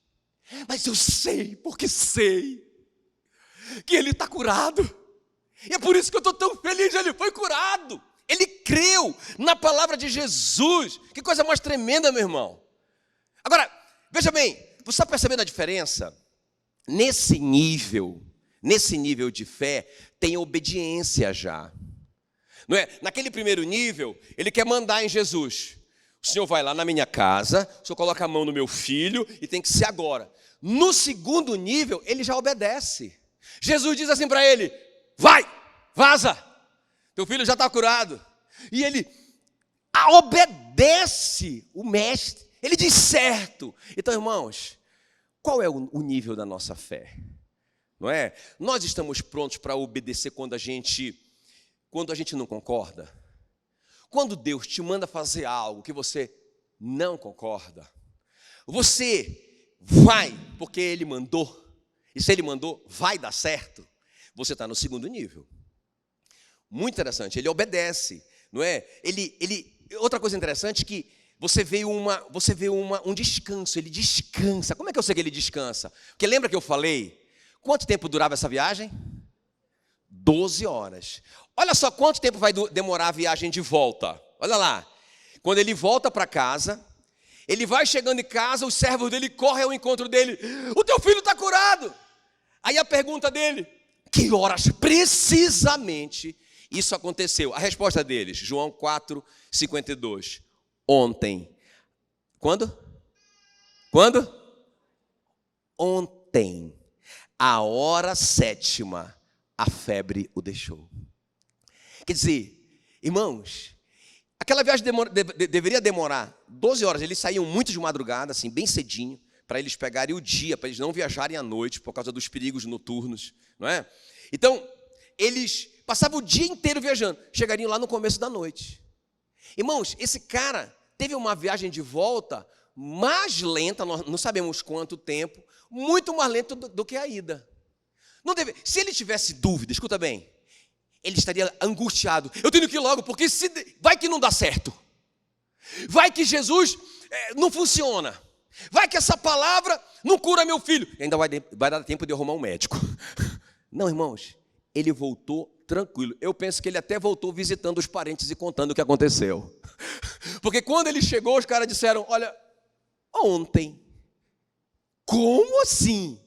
mas eu sei, porque sei que ele está curado. E é por isso que eu estou tão feliz, ele foi curado. Ele creu na palavra de Jesus. Que coisa mais tremenda, meu irmão. Agora, veja bem, você está percebendo a diferença? Nesse nível de fé, tem obediência já. Não é? Naquele primeiro nível, ele quer mandar em Jesus. O Senhor vai lá na minha casa, o Senhor coloca a mão no meu filho e tem que ser agora. No segundo nível, ele já obedece. Jesus diz assim para ele, vai, vaza, teu filho já está curado. E ele obedece o mestre, ele diz certo. Então, irmãos, qual é o nível da nossa fé? Não é? Nós estamos prontos para obedecer quando a gente não concorda? Quando Deus te manda fazer algo que você não concorda, você vai porque Ele mandou, e se Ele mandou, vai dar certo. Você está no segundo nível. Muito interessante, ele obedece, não é? Outra coisa interessante é que você vê um descanso, ele descansa. Como é que eu sei que ele descansa? Porque lembra que eu falei? Quanto tempo durava essa viagem? 12 horas. Olha só quanto tempo vai demorar a viagem de volta. Olha lá. Quando ele volta para casa, ele vai chegando em casa, os servos dele correm ao encontro dele. O teu filho está curado. Aí a pergunta dele, que horas precisamente isso aconteceu? A resposta deles, João 4:52. Ontem. Quando? Ontem. A hora 7ª, a febre o deixou. Quer dizer, irmãos, aquela viagem deveria demorar 12 horas. Eles saíam muito de madrugada, assim, bem cedinho, para eles pegarem o dia, para eles não viajarem à noite, por causa dos perigos noturnos, não é? Então, eles passavam o dia inteiro viajando, chegariam lá no começo da noite. Irmãos, esse cara teve uma viagem de volta mais lenta, nós não sabemos quanto tempo, muito mais lenta do que a ida. Se ele tivesse dúvida, escuta bem, ele estaria angustiado. Eu tenho que ir logo, porque vai que não dá certo. Vai que Jesus não funciona. Vai que essa palavra não cura meu filho. Ainda vai dar tempo de arrumar um médico. Não, irmãos, ele voltou tranquilo. Eu penso que ele até voltou visitando os parentes e contando o que aconteceu. Porque quando ele chegou, os caras disseram, olha, ontem. Como assim?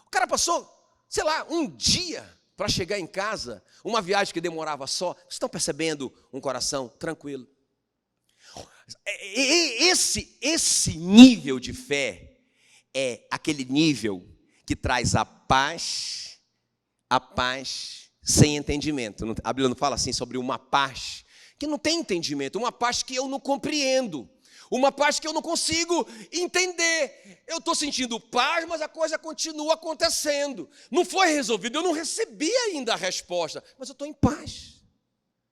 O cara passou, sei lá, um dia para chegar em casa, uma viagem que demorava só. Vocês estão percebendo um coração tranquilo? Esse nível de fé é aquele nível que traz a paz sem entendimento. A Bíblia não fala assim sobre uma paz que não tem entendimento, uma paz que eu não compreendo, uma paz que eu não consigo entender. Eu estou sentindo paz, mas a coisa continua acontecendo. Não foi resolvido, eu não recebi ainda a resposta, mas eu estou em paz,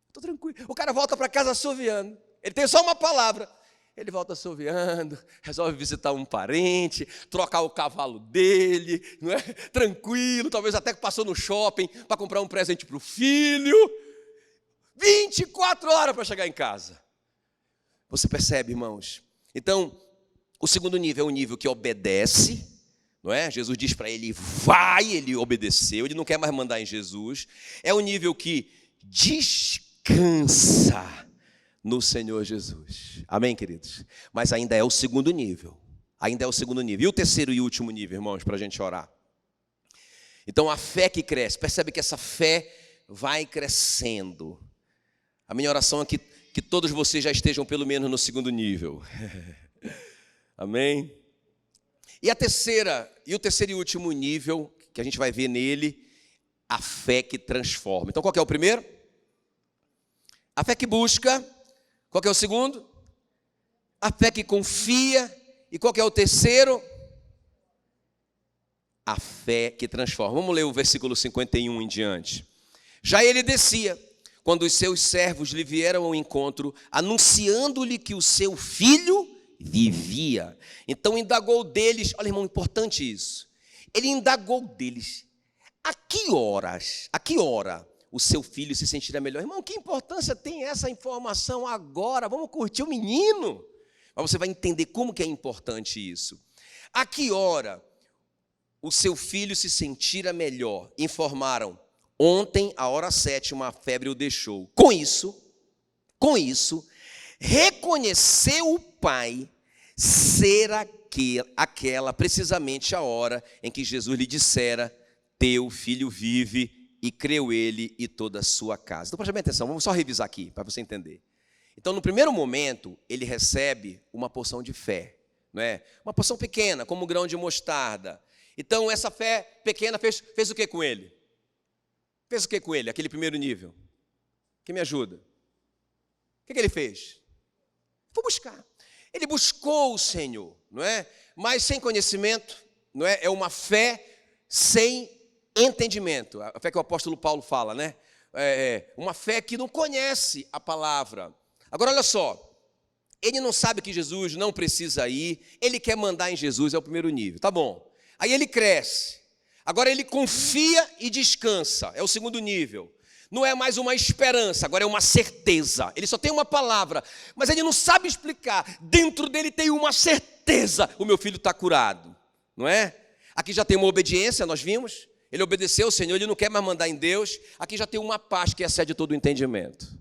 estou tranquilo. O cara volta para casa assoviando, ele tem só uma palavra. Ele volta assoviando, resolve visitar um parente, trocar o cavalo dele, não é? Tranquilo, talvez até que passou no shopping para comprar um presente para o filho. 24 horas para chegar em casa. Você percebe, irmãos? Então, o segundo nível é o nível que obedece, não é? Jesus diz para ele, vai, ele obedeceu, ele não quer mais mandar em Jesus. É o nível que descansa no Senhor Jesus. Amém, queridos? Mas ainda é o segundo nível. Ainda é o segundo nível. E o terceiro e último nível, irmãos, para a gente orar. Então, a fé que cresce. Percebe que essa fé vai crescendo. A minha oração é que todos vocês já estejam pelo menos no segundo nível. Amém? E o terceiro e último nível, que a gente vai ver nele, a fé que transforma. Então, qual que é o primeiro? A fé que busca. Qual que é o segundo? A fé que confia. E qual que é o terceiro? A fé que transforma. Vamos ler o versículo 51 em diante. Já ele descia, quando os seus servos lhe vieram ao encontro, anunciando-lhe que o seu filho vivia. Então indagou deles, olha, irmão, importante isso. Ele indagou deles, a que hora o seu filho se sentirá melhor? Irmão, que importância tem essa informação agora? Vamos curtir o menino. Mas você vai entender como que é importante isso. A que hora o seu filho se sentirá melhor? Informaram, ontem, a hora 7ª, a febre o deixou. Com isso, reconheceu o pai ser aquela precisamente a hora em que Jesus lhe dissera, teu filho vive, e creu ele e toda a sua casa. Então, preste bem atenção, vamos só revisar aqui, para você entender. Então, no primeiro momento, ele recebe uma porção de fé, não é? Uma porção pequena, como um grão de mostarda. Então, essa fé pequena fez o que com ele? Fez o que com ele, aquele primeiro nível? Quem me ajuda? O que ele fez? Foi buscar. Ele buscou o Senhor, não é? Mas sem conhecimento, não é? É uma fé sem entendimento. A fé que o apóstolo Paulo fala, né? Uma fé que não conhece a palavra. Agora, olha só. Ele não sabe que Jesus não precisa ir. Ele quer mandar em Jesus, é o primeiro nível. Tá bom. Aí ele cresce. Agora ele confia e descansa, é o segundo nível. Não é mais uma esperança, agora é uma certeza. Ele só tem uma palavra, mas ele não sabe explicar. Dentro dele tem uma certeza: o meu filho está curado, não é? Aqui já tem uma obediência, nós vimos. Ele obedeceu ao Senhor, ele não quer mais mandar em Deus. Aqui já tem uma paz que excede todo o entendimento.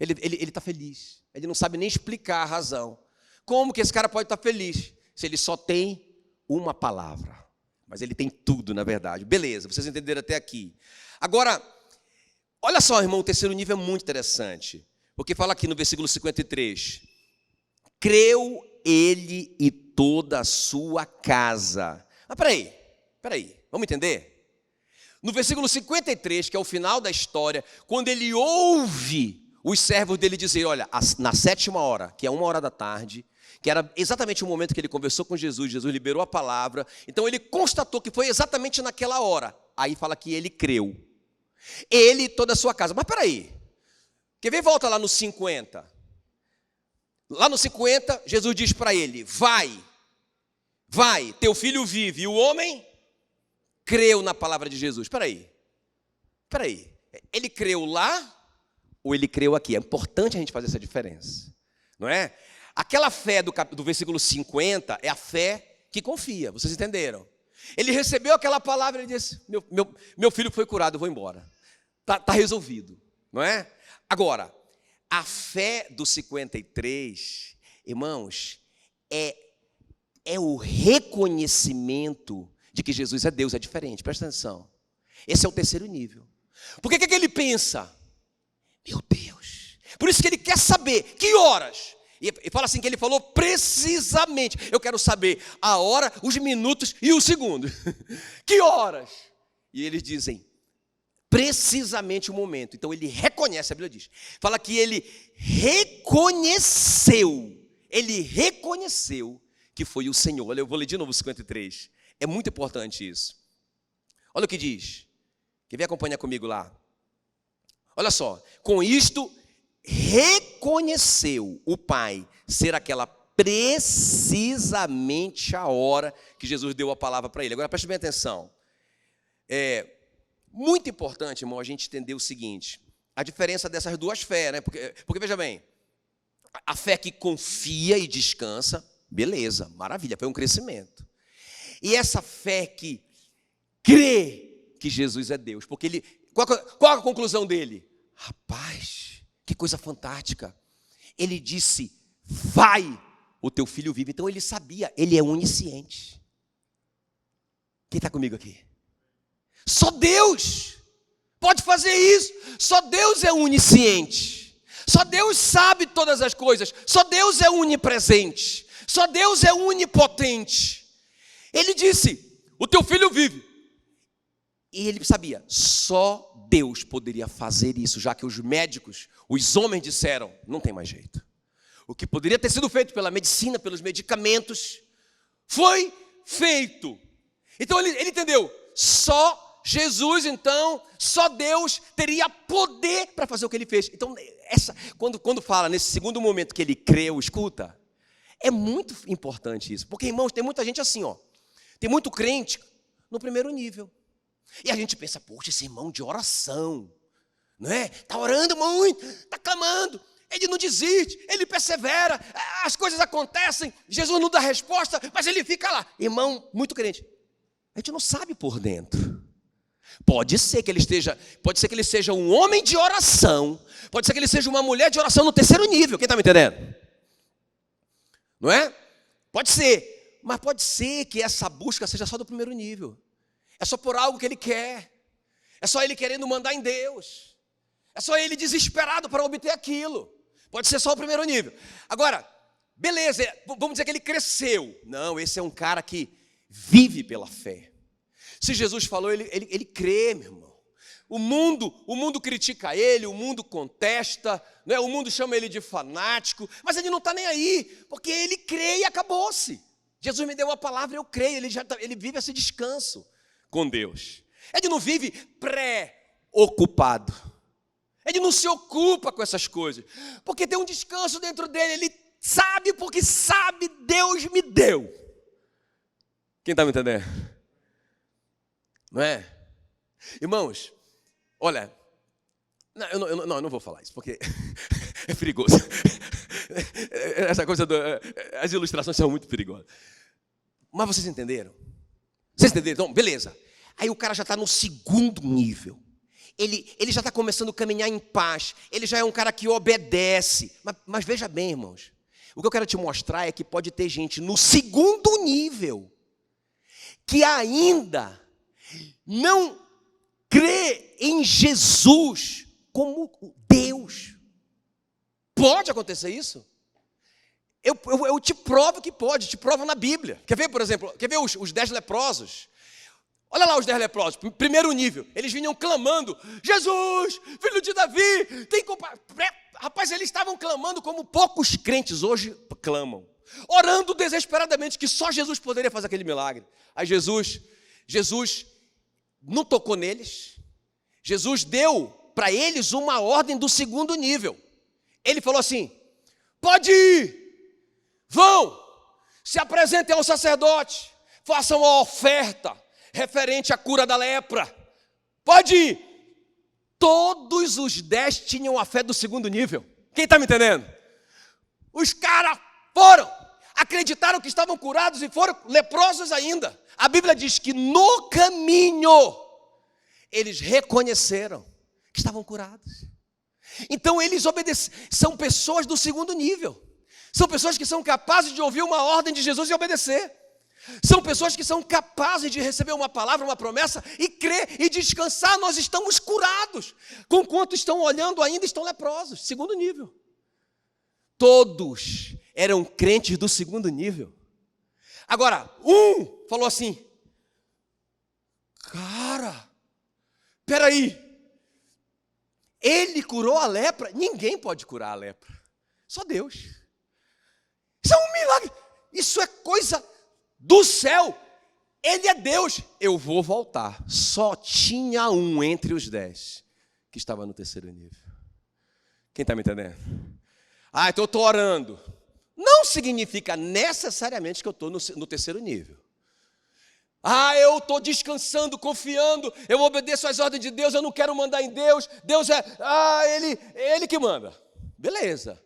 Ele está feliz, ele não sabe nem explicar a razão. Como que esse cara pode estar feliz se ele só tem uma palavra? Mas ele tem tudo, na verdade. Beleza, vocês entenderam até aqui. Agora, olha só, irmão, o terceiro nível é muito interessante. Porque fala aqui no versículo 53. Creu ele e toda a sua casa. Mas peraí, vamos entender? No versículo 53, que é o final da história, quando ele ouve os servos dele dizer, olha, na 7ª hora, que é 1h da tarde, que era exatamente o momento que ele conversou com Jesus, Jesus liberou a palavra, então ele constatou que foi exatamente naquela hora. Aí fala que ele creu. Ele e toda a sua casa. Mas peraí, quer ver? Volta lá no 50. Lá no 50, Jesus diz para ele, vai, teu filho vive. E o homem creu na palavra de Jesus. Peraí, ele creu lá ou ele creu aqui? É importante a gente fazer essa diferença, não é? Aquela fé do versículo 50 é a fé que confia, vocês entenderam? Ele recebeu aquela palavra e disse, meu filho foi curado, eu vou embora. Tá resolvido, não é? Agora, a fé do 53, irmãos, é o reconhecimento de que Jesus é Deus, é diferente, presta atenção. Esse é o terceiro nível. Por que ele pensa? Meu Deus. Por isso que ele quer saber que horas. E fala assim que ele falou precisamente. Eu quero saber a hora, os minutos e o segundo. Que horas? E eles dizem precisamente o momento. Então ele reconhece, a Bíblia diz. Fala que ele reconheceu que foi o Senhor. Olha, eu vou ler de novo o 53. É muito importante isso. Olha o que diz. Quer ver? Acompanhar comigo lá. Olha só. Com isto, reconheceu o Pai ser aquela precisamente a hora que Jesus deu a palavra para ele. Agora preste bem atenção. É muito importante, irmão, a gente entender o seguinte. A diferença dessas duas fés, né? Porque veja bem. A fé que confia e descansa, beleza, maravilha, foi um crescimento. E essa fé que crê que Jesus é Deus, porque qual a conclusão dele? Rapaz, que coisa fantástica. Ele disse, vai, o teu filho vive. Então ele sabia, ele é onisciente. Quem está comigo aqui? Só Deus pode fazer isso. Só Deus é onisciente. Só Deus sabe todas as coisas. Só Deus é onipresente. Só Deus é onipotente. Ele disse, o teu filho vive. E ele sabia, só Deus poderia fazer isso, já que os médicos, os homens disseram, não tem mais jeito. O que poderia ter sido feito pela medicina, pelos medicamentos, foi feito. Então ele entendeu, só Jesus, então, só Deus teria poder para fazer o que ele fez. Então, quando fala nesse segundo momento que ele creu, escuta, é muito importante isso. Porque, irmãos, tem muita gente assim, ó. Tem muito crente no primeiro nível. E a gente pensa, poxa, esse irmão de oração, não é? Está orando muito, está clamando, ele não desiste, ele persevera, as coisas acontecem, Jesus não dá resposta, mas ele fica lá. Irmão, muito crente. A gente não sabe por dentro. Pode ser que ele seja um homem de oração, pode ser que ele seja uma mulher de oração no terceiro nível, quem está me entendendo? Não é? Pode ser, mas pode ser que essa busca seja só do primeiro nível. É só por algo que ele quer. É só ele querendo mandar em Deus. É só ele desesperado para obter aquilo. Pode ser só o primeiro nível. Agora, beleza, vamos dizer que ele cresceu. Não, esse é um cara que vive pela fé. Se Jesus falou, ele crê, meu irmão. O mundo critica ele, o mundo contesta, né? O mundo chama ele de fanático, mas ele não está nem aí, porque ele crê e acabou-se. Jesus me deu uma palavra, eu creio, ele vive esse descanso com Deus. Ele não vive preocupado. Ele não se ocupa com essas coisas, porque tem um descanso dentro dele. Ele sabe, porque sabe, Deus me deu. Quem está me entendendo? Não é? Irmãos, olha, eu não vou falar isso, porque é perigoso. Essa coisa, as ilustrações são muito perigosas. Mas vocês entenderam? Vocês entenderam? Então, beleza. Aí o cara já está no segundo nível. Ele já está começando a caminhar em paz. Ele já é um cara que obedece. Mas veja bem, irmãos. O que eu quero te mostrar é que pode ter gente no segundo nível que ainda não crê em Jesus como Deus. Pode acontecer isso? Eu te provo que pode, te provo na Bíblia. Quer ver, por exemplo, os 10 leprosos? Olha lá os 10 leprosos, primeiro nível. Eles vinham clamando, Jesus, filho de Davi, tem compaixão. Rapaz, eles estavam clamando como poucos crentes hoje clamam. Orando desesperadamente, que só Jesus poderia fazer aquele milagre. Aí Jesus não tocou neles. Jesus deu para eles uma ordem do segundo nível. Ele falou assim, pode ir. Vão, se apresentem ao sacerdote, façam a oferta referente à cura da lepra. Pode ir. Todos os 10 tinham a fé do segundo nível. Quem está me entendendo? Os caras foram, acreditaram que estavam curados e foram leprosos ainda. A Bíblia diz que no caminho eles reconheceram que estavam curados. Então eles obedecem, são pessoas do segundo nível. São pessoas que são capazes de ouvir uma ordem de Jesus e obedecer. São pessoas que são capazes de receber uma palavra, uma promessa e crer e descansar. Nós estamos curados. Conquanto estão olhando ainda estão leprosos. Segundo nível. Todos eram crentes do segundo nível. Agora, um falou assim, cara, peraí, ele curou a lepra? Ninguém pode curar a lepra. Só Deus. Isso é um milagre. Isso é coisa do céu. Ele é Deus. Eu vou voltar. Só tinha um entre os 10 que estava no terceiro nível. Quem está me entendendo? Então eu estou orando. Não significa necessariamente que eu estou no terceiro nível. Eu estou descansando, confiando, eu obedeço às ordens de Deus, eu não quero mandar em Deus, Deus é, Ele que manda. Beleza.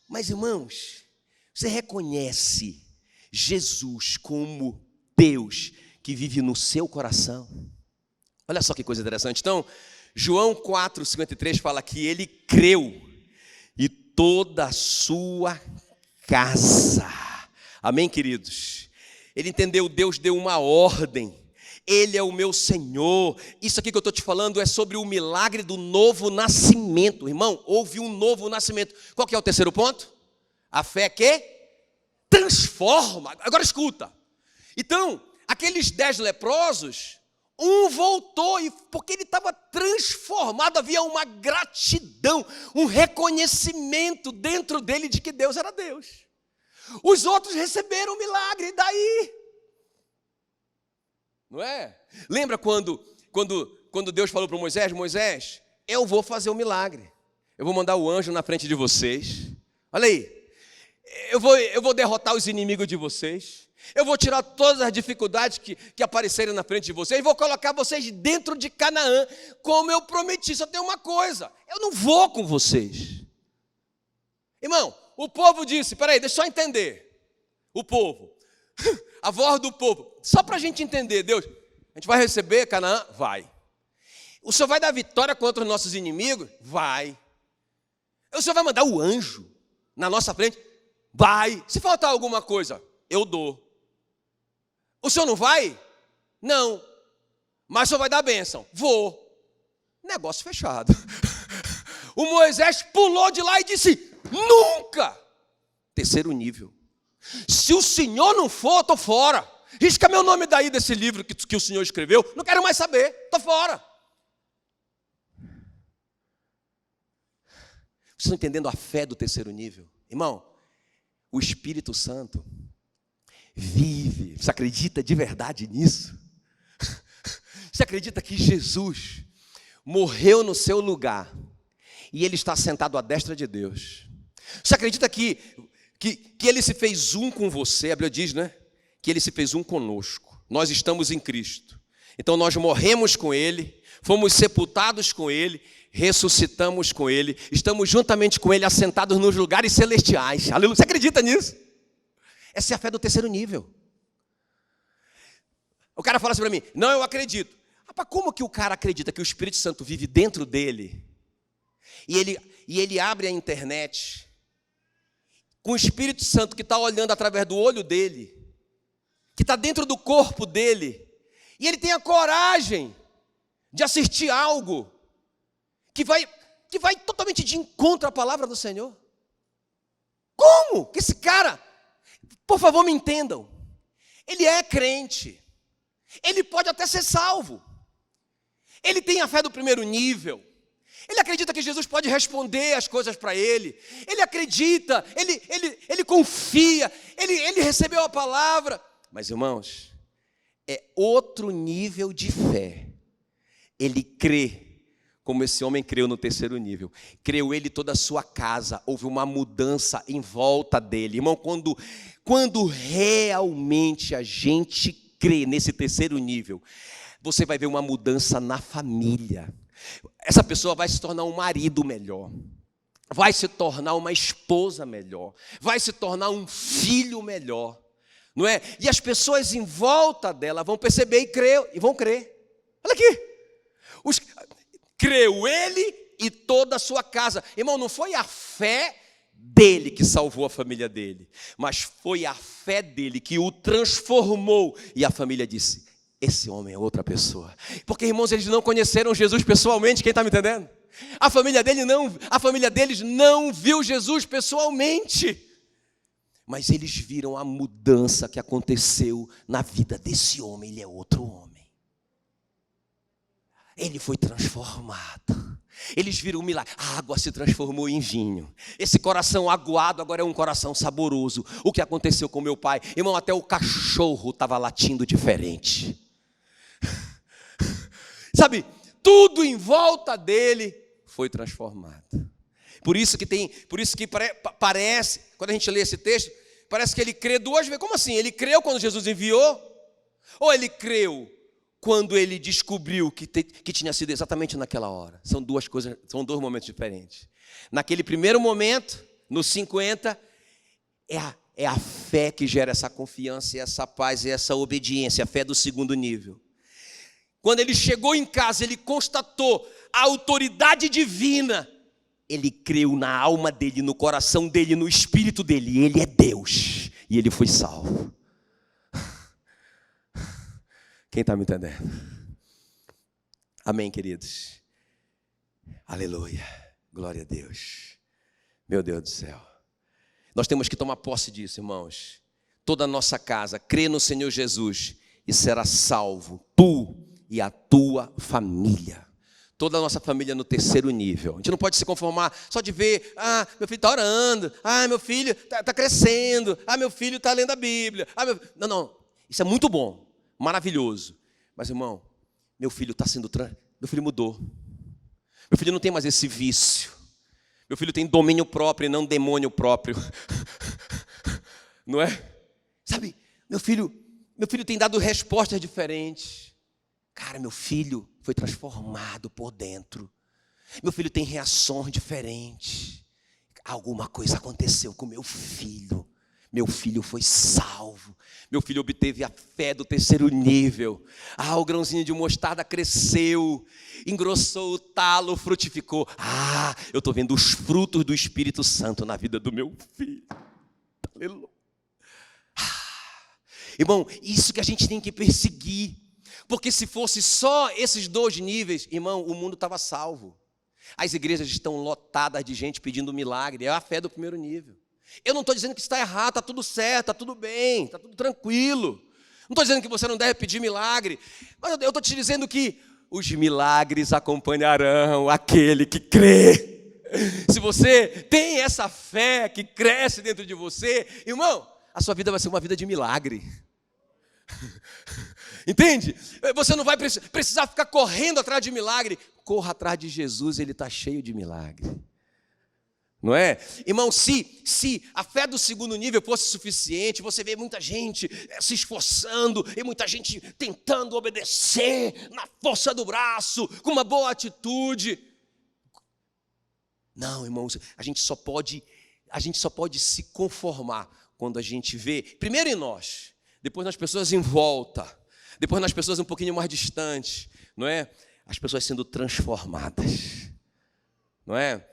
Mas, irmãos, você reconhece Jesus como Deus que vive no seu coração? Olha só que coisa interessante. Então, João 4,53 fala que ele creu e toda a sua casa. Amém, queridos? Ele entendeu, Deus deu uma ordem. Ele é o meu Senhor. Isso aqui que eu estou te falando é sobre o milagre do novo nascimento. Irmão, houve um novo nascimento. Qual que é o terceiro ponto? A fé que transforma. Agora escuta. Então, aqueles 10 leprosos, um voltou, porque ele estava transformado, havia uma gratidão, um reconhecimento dentro dele de que Deus era Deus. Os outros receberam o milagre, e daí? Não é? Lembra quando Deus falou para Moisés, Moisés, eu vou fazer o milagre. Eu vou mandar o anjo na frente de vocês. Olha aí. Eu vou derrotar os inimigos de vocês. Eu vou tirar todas as dificuldades que aparecerem na frente de vocês. Vou colocar vocês dentro de Canaã, como eu prometi. Só tem uma coisa, eu não vou com vocês. Irmão, o povo disse, peraí, deixa eu só entender. O povo, a voz do povo, só para a gente entender, Deus, a gente vai receber Canaã? Vai. O Senhor vai dar vitória contra os nossos inimigos? Vai. O Senhor vai mandar o anjo na nossa frente? Vai. Se faltar alguma coisa, eu dou. O Senhor não vai? Não. Mas o Senhor vai dar a bênção? Vou. Negócio fechado. O Moisés pulou de lá e disse, nunca. Terceiro nível. Se o Senhor não for, eu estou fora. Risca meu nome daí desse livro que o Senhor escreveu. Não quero mais saber, estou fora. Vocês estão entendendo a fé do terceiro nível? Irmão, o Espírito Santo vive. Você acredita de verdade nisso? Você acredita que Jesus morreu no seu lugar e Ele está sentado à destra de Deus? Você acredita que Ele se fez um com você? A Bíblia diz, né? Que Ele se fez um conosco. Nós estamos em Cristo. Então nós morremos com Ele, fomos sepultados com Ele, ressuscitamos com Ele, estamos juntamente com Ele assentados nos lugares celestiais. Aleluia. Você acredita nisso? Essa é a fé do terceiro nível. O cara fala assim para mim, não, eu acredito. Rapaz, como que o cara acredita que o Espírito Santo vive dentro dele? E ele abre a internet com o Espírito Santo que está olhando através do olho dele, que está dentro do corpo dele, e ele tem a coragem de assistir algo que vai totalmente de encontro à palavra do Senhor. Como que esse cara, por favor me entendam, ele é crente, ele pode até ser salvo, ele tem a fé do primeiro nível, ele acredita que Jesus pode responder as coisas para ele, ele acredita, ele confia, ele recebeu a palavra. Mas, irmãos, é outro nível de fé. Ele crê, como esse homem creu no terceiro nível. Creu ele toda a sua casa, houve uma mudança em volta dele. Irmão, quando realmente a gente crê nesse terceiro nível, você vai ver uma mudança na família. Essa pessoa vai se tornar um marido melhor, vai se tornar uma esposa melhor, vai se tornar um filho melhor, não é? E as pessoas em volta dela vão perceber e vão crer. Olha aqui, creu ele e toda a sua casa. Irmão, não foi a fé dele que salvou a família dele, mas foi a fé dele que o transformou. E a família disse, esse homem é outra pessoa. Porque, irmãos, eles não conheceram Jesus pessoalmente, quem está me entendendo? A família deles não viu Jesus pessoalmente. Mas eles viram a mudança que aconteceu na vida desse homem. Ele é outro homem. Ele foi transformado. Eles viram o milagre. A água se transformou em vinho. Esse coração aguado agora é um coração saboroso. O que aconteceu com meu pai? Irmão, até o cachorro estava latindo diferente. Sabe, tudo em volta dele foi transformado. Por isso que parece, quando a gente lê esse texto, parece que ele crê duas vezes. Como assim? Ele creu quando Jesus enviou? Ou ele creu quando ele descobriu que tinha sido exatamente naquela hora? São duas coisas, são dois momentos diferentes. Naquele primeiro momento, nos 50, é a fé que gera essa confiança, e essa paz e essa obediência, a fé do segundo nível. Quando ele chegou em casa, ele constatou a autoridade divina. Ele creu na alma dele, no coração dele, no espírito dele. Ele é Deus. E ele foi salvo. Quem está me entendendo? Amém, queridos? Aleluia. Glória a Deus. Meu Deus do céu. Nós temos que tomar posse disso, irmãos. Toda a nossa casa crê no Senhor Jesus e será salvo. Tu e a tua família. Toda a nossa família no terceiro nível. A gente não pode se conformar só de ver, meu filho está orando, meu filho está crescendo, meu filho está lendo a Bíblia. Não, isso é muito bom, maravilhoso. Mas, irmão, meu filho está sendo meu filho mudou. Meu filho não tem mais esse vício. Meu filho tem domínio próprio e não demônio próprio. Não é? Sabe, meu filho tem dado respostas diferentes. Cara, meu filho foi transformado por dentro. Meu filho tem reações diferentes. Alguma coisa aconteceu com meu filho. Meu filho foi salvo. Meu filho obteve a fé do terceiro nível. O grãozinho de mostarda cresceu, engrossou o talo, frutificou. Eu estou vendo os frutos do Espírito Santo na vida do meu filho. Aleluia. Irmão, isso que a gente tem que perseguir. Porque se fosse só esses dois níveis, irmão, o mundo estava salvo. As igrejas estão lotadas de gente pedindo milagre. É a fé do primeiro nível. Eu não estou dizendo que está errado, está tudo certo, está tudo bem, está tudo tranquilo. Não estou dizendo que você não deve pedir milagre. Mas eu estou te dizendo que os milagres acompanharão aquele que crê. Se você tem essa fé que cresce dentro de você, irmão, a sua vida vai ser uma vida de milagre. Entende? Você não vai precisar ficar correndo atrás de milagre. Corra atrás de Jesus, ele está cheio de milagre. Não é? Irmão, se a fé do segundo nível fosse suficiente, você vê muita gente se esforçando e muita gente tentando obedecer na força do braço, com uma boa atitude. Não, irmãos, a gente só pode se conformar quando a gente vê, primeiro em nós, depois nas pessoas em volta, depois nas pessoas um pouquinho mais distantes, não é? As pessoas sendo transformadas, não é?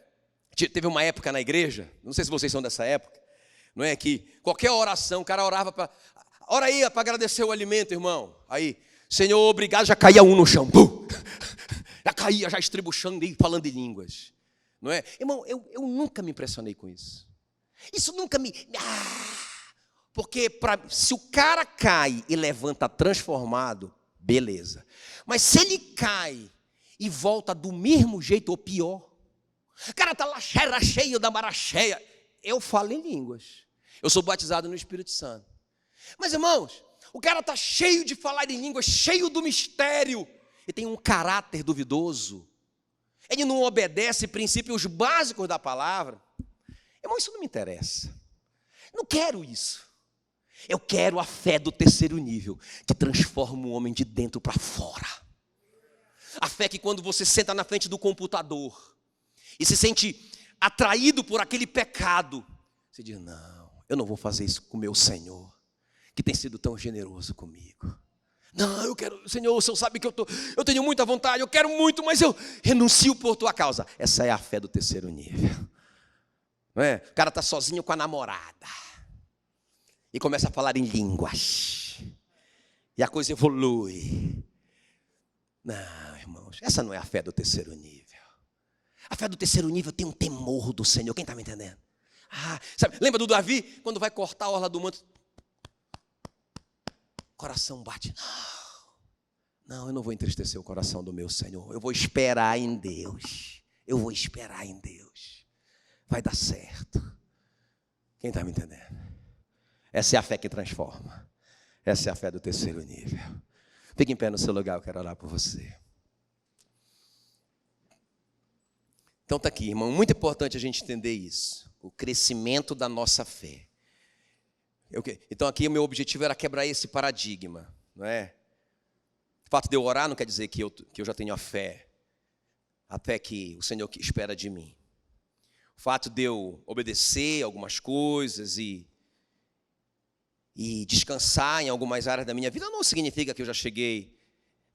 Teve uma época na igreja, não sei se vocês são dessa época, não é? Que qualquer oração, o cara orava para... Ora aí para agradecer o alimento, irmão. Aí, Senhor, obrigado, já caía um no chão. Já caía, já estribuchando e falando em línguas. Não é? Irmão, eu nunca me impressionei com isso. Isso nunca me... Porque se o cara cai e levanta transformado, beleza. Mas se ele cai e volta do mesmo jeito ou pior, o cara está lá cheio da maracheia. Eu falo em línguas. Eu sou batizado no Espírito Santo. Mas, irmãos, o cara está cheio de falar em línguas, cheio do mistério. E tem um caráter duvidoso. Ele não obedece princípios básicos da palavra. Irmão, isso não me interessa. Não quero isso. Eu quero a fé do terceiro nível, que transforma o homem de dentro para fora. A fé que quando você senta na frente do computador e se sente atraído por aquele pecado, você diz, não, eu não vou fazer isso com o meu Senhor, que tem sido tão generoso comigo. Não, eu quero, Senhor, o Senhor sabe que eu tenho muita vontade, eu quero muito, mas eu renuncio por tua causa. Essa é a fé do terceiro nível. Não é? O cara está sozinho com a namorada e começa a falar em línguas, e a coisa evolui. Não, irmãos, essa não é a fé do terceiro nível. A fé do terceiro nível tem um temor do Senhor. Quem está me entendendo? Sabe, lembra do Davi? Quando vai cortar a orla do manto, o coração bate. Não, eu não vou entristecer o coração do meu Senhor. Eu vou esperar em Deus. Eu vou esperar em Deus. Vai dar certo. Quem está me entendendo? Essa é a fé que transforma. Essa é a fé do terceiro nível. Fique em pé no seu lugar, eu quero orar por você. Então está aqui, irmão, muito importante a gente entender isso. O crescimento da nossa fé. Então aqui o meu objetivo era quebrar esse paradigma, não é? O fato de eu orar não quer dizer que eu já tenho a fé que o Senhor espera de mim. O fato de eu obedecer algumas coisas e descansar em algumas áreas da minha vida não significa que eu já cheguei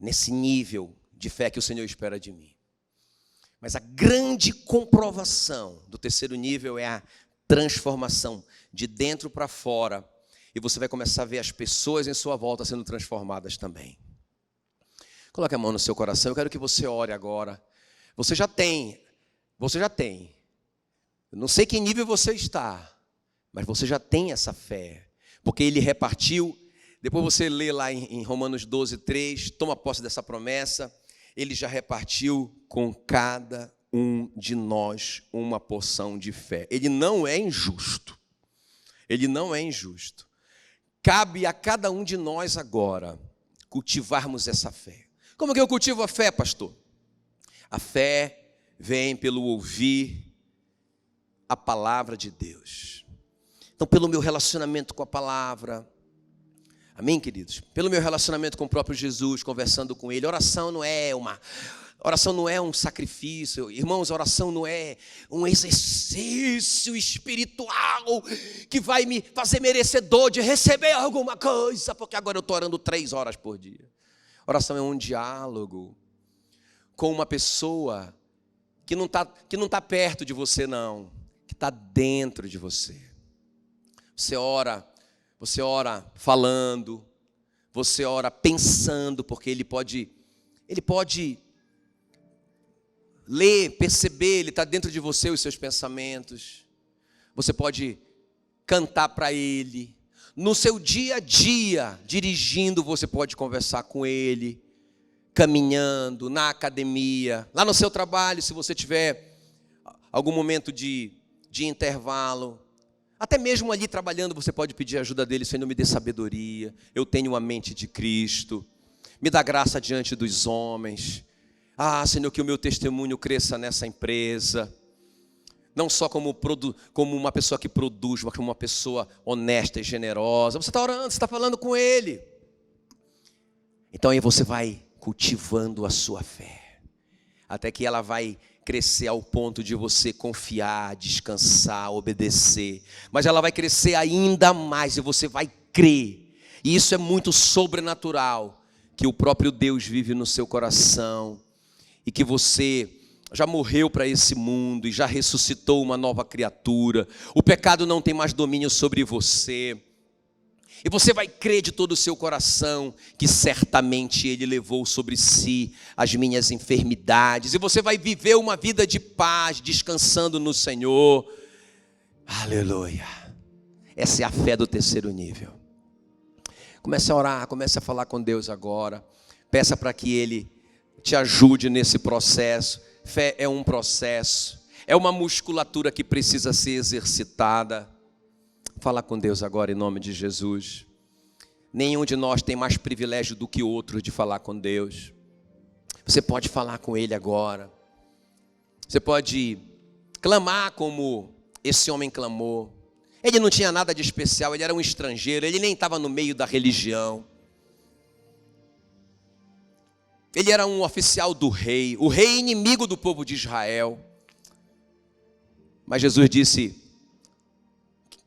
nesse nível de fé que o Senhor espera de mim. Mas a grande comprovação do terceiro nível é a transformação de dentro para fora. E você vai começar a ver as pessoas em sua volta sendo transformadas também. Coloque a mão no seu coração, eu quero que você ore agora. Você já tem. Eu não sei que nível você está, mas você já tem essa fé. Porque ele repartiu, depois você lê lá em Romanos 12, 3, toma posse dessa promessa. Ele já repartiu com cada um de nós uma porção de fé. Ele não é injusto. Ele não é injusto. Cabe a cada um de nós agora cultivarmos essa fé. Como que eu cultivo a fé, pastor? A fé vem pelo ouvir a palavra de Deus. Então, pelo meu relacionamento com a palavra, amém, queridos? Pelo meu relacionamento com o próprio Jesus, conversando com Ele. Oração não é um sacrifício. Irmãos, oração não é um exercício espiritual que vai me fazer merecedor de receber alguma coisa, porque agora eu estou orando 3 horas por dia. Oração é um diálogo com uma pessoa que não tá perto de você, não, que está dentro de você. Você ora falando, você ora pensando, porque ele pode ler, perceber, ele está dentro de você, os seus pensamentos. Você pode cantar para ele. No seu dia a dia, dirigindo, você pode conversar com ele, caminhando, na academia, lá no seu trabalho, se você tiver algum momento de intervalo. Até mesmo ali trabalhando, você pode pedir ajuda dele. Senhor, me dê sabedoria, eu tenho a mente de Cristo, me dá graça diante dos homens. Senhor, que o meu testemunho cresça nessa empresa. Não só como uma pessoa que produz, mas como uma pessoa honesta e generosa. Você está orando, você está falando com Ele. Então aí você vai cultivando a sua fé, até que ela vai crescer ao ponto de você confiar, descansar, obedecer. Mas ela vai crescer ainda mais e você vai crer. E isso é muito sobrenatural, que o próprio Deus vive no seu coração e que você já morreu para esse mundo e já ressuscitou uma nova criatura. O pecado não tem mais domínio sobre você. E você vai crer de todo o seu coração que certamente Ele levou sobre si as minhas enfermidades. E você vai viver uma vida de paz, descansando no Senhor. Aleluia. Essa é a fé do terceiro nível. Comece a orar, comece a falar com Deus agora. Peça para que Ele te ajude nesse processo. Fé é um processo, é uma musculatura que precisa ser exercitada. Fala com Deus agora em nome de Jesus. Nenhum de nós tem mais privilégio do que outros de falar com Deus. Você pode falar com Ele agora. Você pode clamar como esse homem clamou. Ele não tinha nada de especial, ele era um estrangeiro, ele nem estava no meio da religião. Ele era um oficial do rei, o rei inimigo do povo de Israel. Mas Jesus disse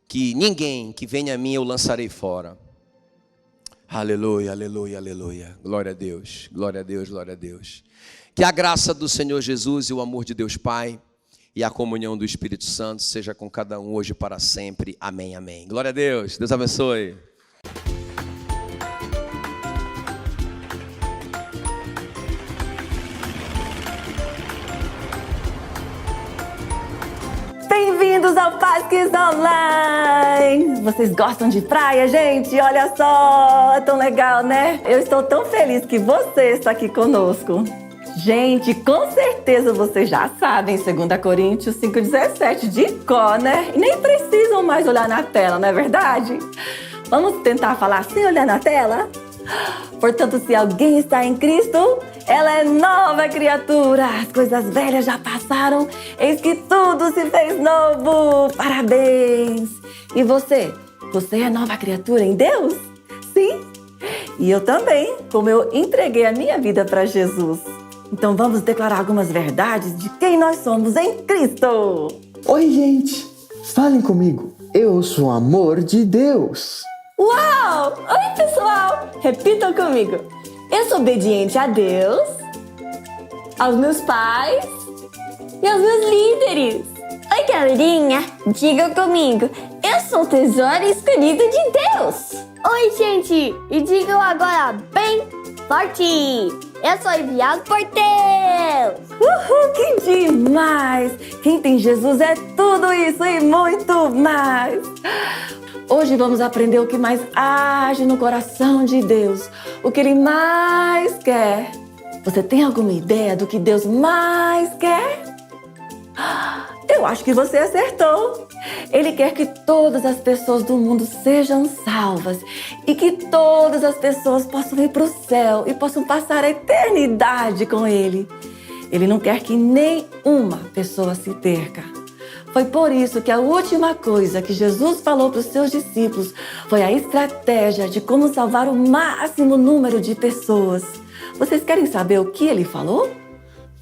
que ninguém que venha a mim eu lançarei fora. Aleluia, aleluia, aleluia. Glória a Deus, glória a Deus, glória a Deus. Que a graça do Senhor Jesus e o amor de Deus Pai e a comunhão do Espírito Santo seja com cada um hoje e para sempre. Amém, amém. Glória a Deus, Deus abençoe. Bem-vindos ao Pasques Online! Vocês gostam de praia, gente? Olha só, é tão legal, né? Eu estou tão feliz que você está aqui conosco. Gente, com certeza vocês já sabem 2 Coríntios 5,17 de cor, né? E nem precisam mais olhar na tela, não é verdade? Vamos tentar falar sem olhar na tela? Portanto, se alguém está em Cristo, ela é nova criatura. As coisas velhas já passaram, eis que tudo se fez novo. Parabéns! E você? Você é nova criatura em Deus? Sim! E eu também, como eu entreguei a minha vida para Jesus. Então vamos declarar algumas verdades de quem nós somos em Cristo. Oi, gente! Falem comigo. Eu sou o amor de Deus. Uau! Oi, pessoal! Repitam comigo. Eu sou obediente a Deus, aos meus pais e aos meus líderes. Oi, galerinha! Diga comigo. Eu sou o tesouro escolhido de Deus. Oi, gente! E digam agora bem forte. Eu sou enviado por Deus. Uhul, que demais! Quem tem Jesus é tudo isso e muito mais. Hoje vamos aprender o que mais age no coração de Deus, o que Ele mais quer. Você tem alguma ideia do que Deus mais quer? Eu acho que você acertou. Ele quer que todas as pessoas do mundo sejam salvas e que todas as pessoas possam ir para o céu e possam passar a eternidade com Ele. Ele não quer que nenhuma pessoa se perca. Foi por isso que a última coisa que Jesus falou para os seus discípulos foi a estratégia de como salvar o máximo número de pessoas. Vocês querem saber o que ele falou?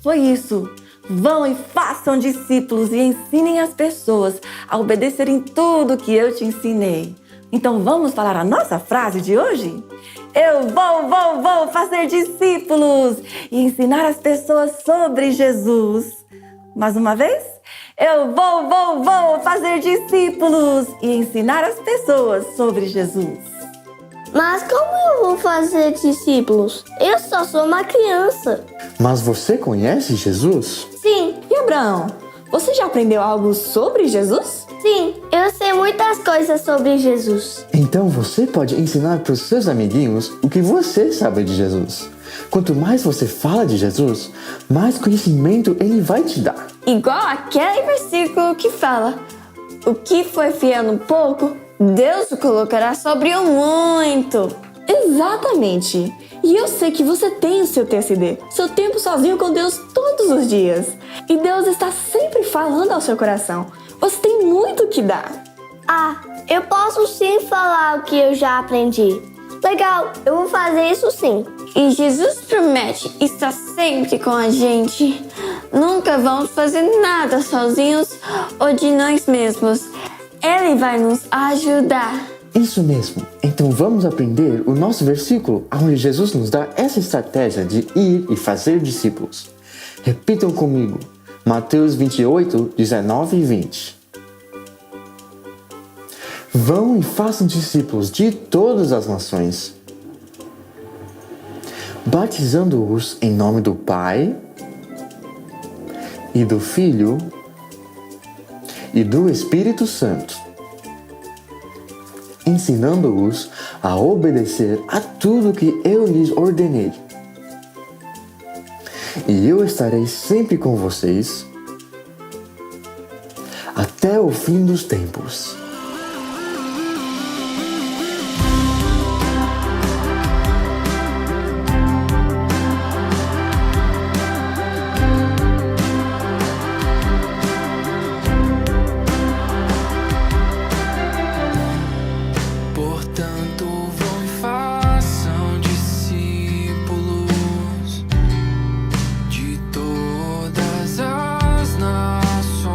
Foi isso. Vão e façam discípulos e ensinem as pessoas a obedecerem tudo que eu te ensinei. Então vamos falar a nossa frase de hoje? Eu vou fazer discípulos e ensinar as pessoas sobre Jesus. Mais uma vez? Eu vou fazer discípulos e ensinar as pessoas sobre Jesus. Mas como eu vou fazer discípulos? Eu só sou uma criança. Mas você conhece Jesus? Sim, E Abraão, você já aprendeu algo sobre Jesus? sim, eu sei muitas coisas sobre Jesus. Então você pode ensinar para os seus amiguinhos o que você sabe de Jesus. Quanto mais você fala de Jesus, mais conhecimento Ele vai te dar. Igual aquele versículo que fala: o que foi fiel no pouco, Deus o colocará sobre o muito. Exatamente. E eu sei que você tem o seu TSD, seu tempo sozinho com Deus todos os dias. E Deus está sempre falando ao seu coração. Você tem muito o que dar. Ah, eu posso sim falar o que eu já aprendi. Legal, eu vou fazer isso sim. E Jesus promete estar sempre com a gente. Nunca vamos fazer nada sozinhos ou de nós mesmos. Ele vai nos ajudar. Isso mesmo. Então vamos aprender o nosso versículo, onde Jesus nos dá essa estratégia de ir e fazer discípulos. Repitam comigo. Mateus 28, 19 e 20. Vão e façam discípulos de todas as nações, batizando-os em nome do Pai e do Filho e do Espírito Santo, ensinando-os a obedecer a tudo que eu lhes ordenei. E eu estarei sempre com vocês até o fim dos tempos. Portanto, vão e façam discípulos de todas as nações,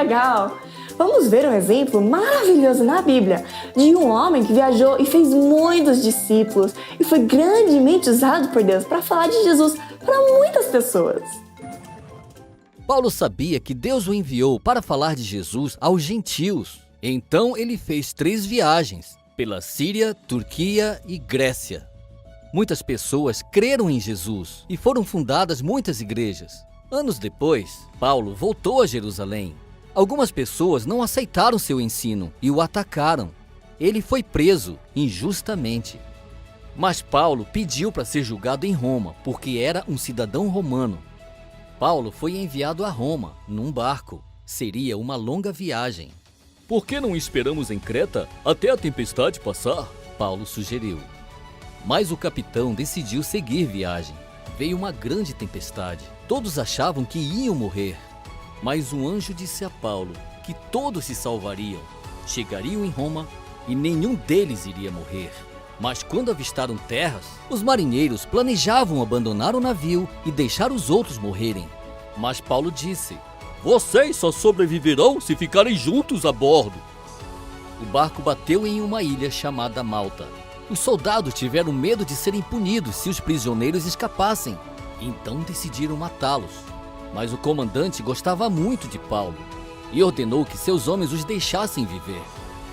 legal! Vamos ver um exemplo maravilhoso na Bíblia de um homem que viajou e fez muitos discípulos e foi grandemente usado por Deus para falar de Jesus para muitas pessoas. Paulo sabia que Deus o enviou para falar de Jesus aos gentios. Então ele fez 3 viagens pela Síria, Turquia e Grécia. Muitas pessoas creram em Jesus e foram fundadas muitas igrejas. Anos depois, Paulo voltou a Jerusalém. Algumas pessoas não aceitaram seu ensino e o atacaram. Ele foi preso injustamente. Mas Paulo pediu para ser julgado em Roma, porque era um cidadão romano. Paulo foi enviado a Roma, num barco. Seria uma longa viagem. Por que não esperamos em Creta até a tempestade passar? Paulo sugeriu. Mas o capitão decidiu seguir viagem. Veio uma grande tempestade. Todos achavam que iam morrer. Mas um anjo disse a Paulo que todos se salvariam, chegariam em Roma e nenhum deles iria morrer. Mas quando avistaram terras, os marinheiros planejavam abandonar o navio e deixar os outros morrerem. Mas Paulo disse: vocês só sobreviverão se ficarem juntos a bordo. O barco bateu em uma ilha chamada Malta. Os soldados tiveram medo de serem punidos se os prisioneiros escapassem. Então decidiram matá-los. Mas o comandante gostava muito de Paulo e ordenou que seus homens os deixassem viver.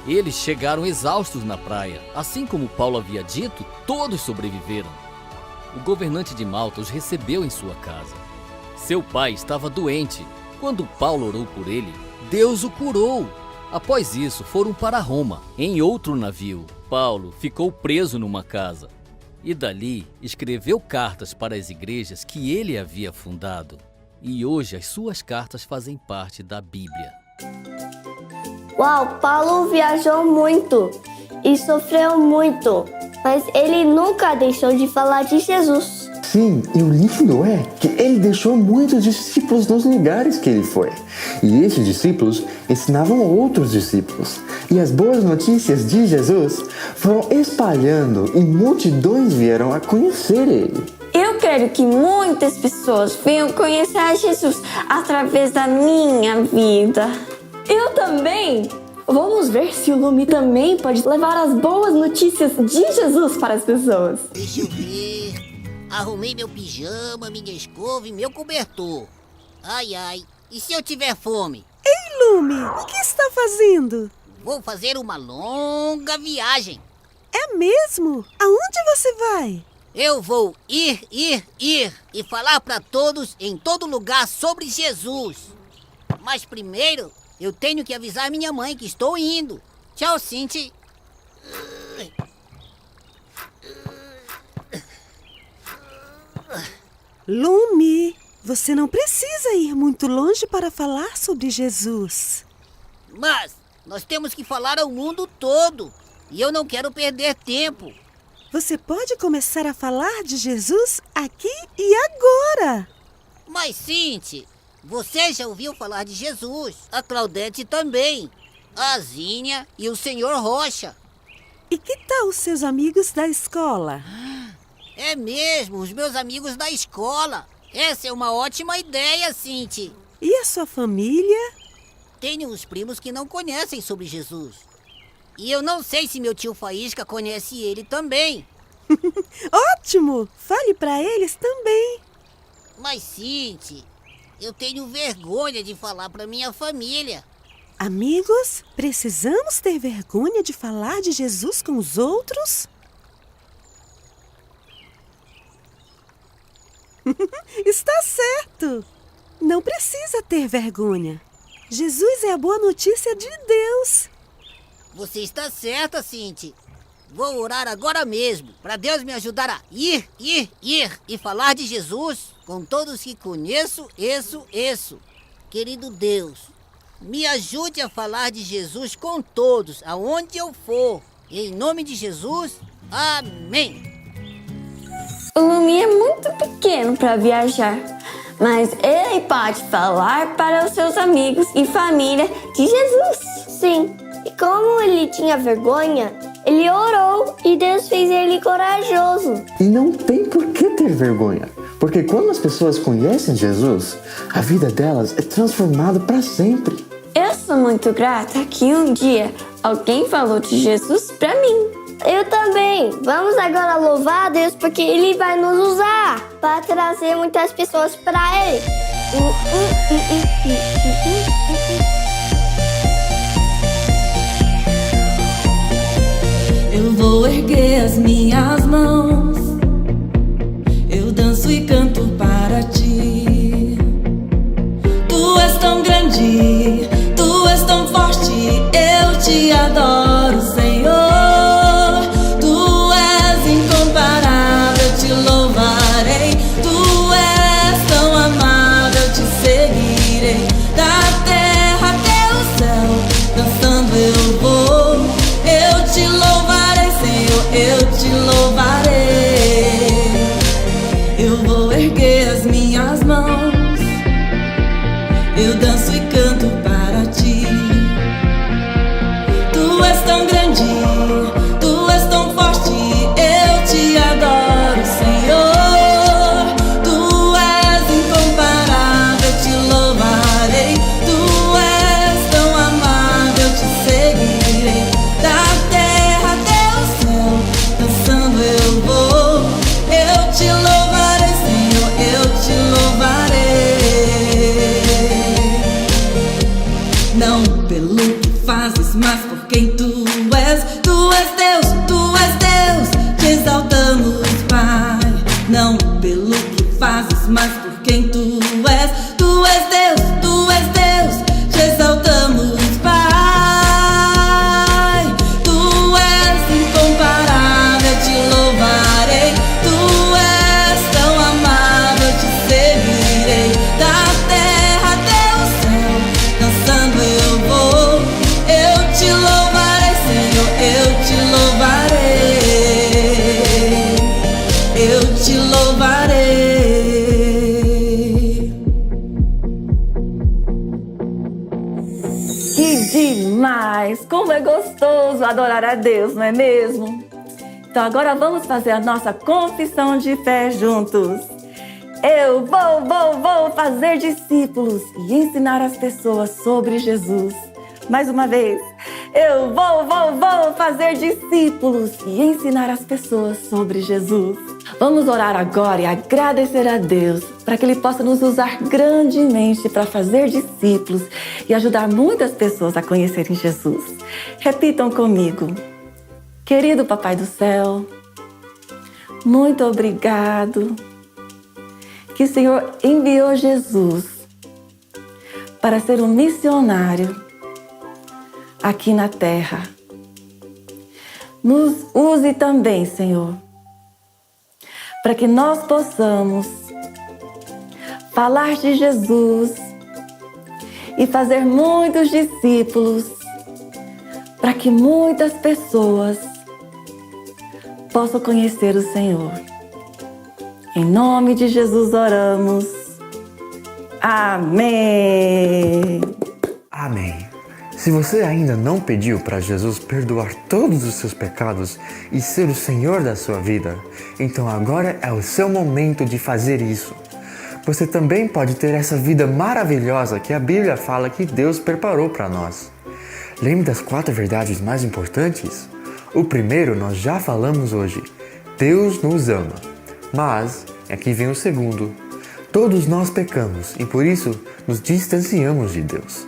Eles chegaram exaustos na praia. Assim como Paulo havia dito, todos sobreviveram. O governante de Malta os recebeu em sua casa. Seu pai estava doente. Quando Paulo orou por ele, Deus o curou. Após isso, foram para Roma, em outro navio. Paulo ficou preso numa casa e dali escreveu cartas para as igrejas que ele havia fundado. E hoje as suas cartas fazem parte da Bíblia. Uau, Paulo viajou muito e sofreu muito, mas ele nunca deixou de falar de Jesus. Sim, e o lindo é que ele deixou muitos discípulos nos lugares que ele foi. E esses discípulos ensinavam outros discípulos. E as boas notícias de Jesus foram espalhando e multidões vieram a conhecer ele. Eu quero que muitas pessoas venham conhecer a Jesus através da minha vida. Eu também! Vamos ver se o Lumi também pode levar as boas notícias de Jesus para as pessoas. Deixa eu ver. Arrumei meu pijama, minha escova e meu cobertor. Ai, ai. E se eu tiver fome? Ei, Lumi, o que está fazendo? Vou fazer uma longa viagem. É mesmo? Aonde você vai? Eu vou ir e falar para todos em todo lugar sobre Jesus. Mas primeiro, eu tenho que avisar minha mãe que estou indo. Tchau, Cinti. Lumi, você não precisa ir muito longe para falar sobre Jesus. Mas nós temos que falar ao mundo todo. E eu não quero perder tempo. Você pode começar a falar de Jesus aqui e agora. Mas, Cinti, você já ouviu falar de Jesus. A Claudete também. A Zinha e o Senhor Rocha. E que tal os seus amigos da escola? É mesmo, os meus amigos da escola. Essa é uma ótima ideia, Cinti. E a sua família? Tenho uns primos que não conhecem sobre Jesus. E eu não sei se meu tio Faísca conhece ele também. Ótimo! Fale para eles também. Mas, Cinti, eu tenho vergonha de falar para minha família. Amigos, precisamos ter vergonha de falar de Jesus com os outros? Está certo! Não precisa ter vergonha. Jesus é a boa notícia de Deus. Você está certa, Cinti. Vou orar agora mesmo, para Deus me ajudar a ir e falar de Jesus com todos que conheço, isso. Querido Deus, me ajude a falar de Jesus com todos, aonde eu for. Em nome de Jesus, amém. O Lumi é muito pequeno para viajar, mas ele pode falar para os seus amigos e família de Jesus. Sim, e como ele tinha vergonha, ele orou e Deus fez ele corajoso. E não tem por que ter vergonha, porque quando as pessoas conhecem Jesus, a vida delas é transformada para sempre. Eu sou muito grata que um dia alguém falou de Jesus pra mim. Eu também. Vamos agora louvar a Deus porque Ele vai nos usar para trazer muitas pessoas para Ele. Eu vou erguer as minhas mãos, eu danço e canto para ti. Tu és tão grande, tu és tão forte, eu te adoro, Senhor. Tu és incomparável, eu te louvarei. Tu és tão amável, eu te seguirei. Da terra até o céu, dançando eu vou. Eu te louvarei, Senhor, eu te louvarei. Eu vou erguer as minhas mãos, eu danço e canto para ti. Tu és tão grande, tu és tão forte, eu te adoro, Senhor. Tu és incomparável, eu te louvarei. Tu és tão amável, eu te seguirei. Da terra até o céu, dançando eu vou. Eu te louvarei, Senhor, eu te louvarei. Não pelo que fazes, mas por quem tu és. Tu és Deus, te exaltamos, Pai. Não pelo que fazes, mas por quem tu és. Tu és Deus, te exaltamos, Pai. Tu és incomparável, te louvarei. Tu és tão amável, te seguirei. Da terra até o céu, dançando eu vou. Eu te louvarei, Senhor, eu te louvarei. Eu te louvarei. Que demais! Como é gostoso adorar a Deus, não é mesmo? Então agora vamos fazer a nossa confissão de fé juntos. Eu vou fazer discípulos e ensinar as pessoas sobre Jesus. Mais uma vez. Eu vou fazer discípulos e ensinar as pessoas sobre Jesus. Vamos orar agora e agradecer a Deus para que Ele possa nos usar grandemente para fazer discípulos e ajudar muitas pessoas a conhecerem Jesus. Repitam comigo. Querido Papai do Céu, muito obrigado que o Senhor enviou Jesus para ser um missionário aqui na terra. Nos use também, Senhor, para que nós possamos falar de Jesus e fazer muitos discípulos, para que muitas pessoas possam conhecer o Senhor. Em nome de Jesus oramos. Amém. Amém. Se você ainda não pediu para Jesus perdoar todos os seus pecados e ser o Senhor da sua vida, então agora é o seu momento de fazer isso. Você também pode ter essa vida maravilhosa que a Bíblia fala que Deus preparou para nós. Lembre das 4 verdades mais importantes? O primeiro nós já falamos hoje. Deus nos ama. Mas aqui vem o segundo. Todos nós pecamos e por isso nos distanciamos de Deus.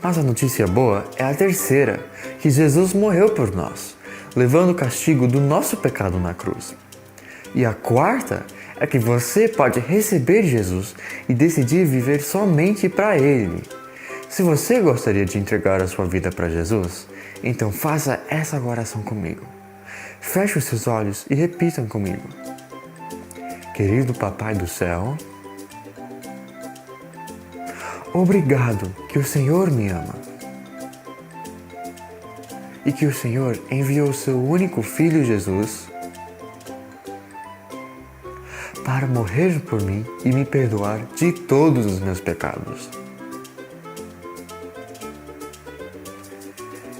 Mas a notícia boa é a terceira, que Jesus morreu por nós, levando o castigo do nosso pecado na cruz. E a quarta é que você pode receber Jesus e decidir viver somente para Ele. Se você gostaria de entregar a sua vida para Jesus, então faça essa oração comigo. Feche os seus olhos e repitam comigo. Querido Papai do Céu, obrigado que o Senhor me ama e que o Senhor enviou seu único Filho Jesus para morrer por mim e me perdoar de todos os meus pecados.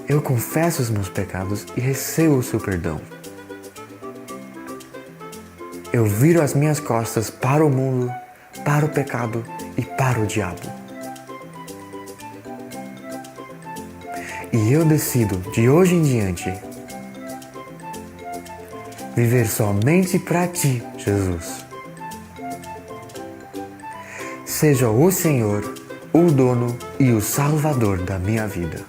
Eu confesso os meus pecados e recebo o seu perdão. Eu viro as minhas costas para o mundo, para o pecado e para o diabo. E eu decido, de hoje em diante, viver somente para Ti, Jesus. Seja o Senhor, o dono e o Salvador da minha vida.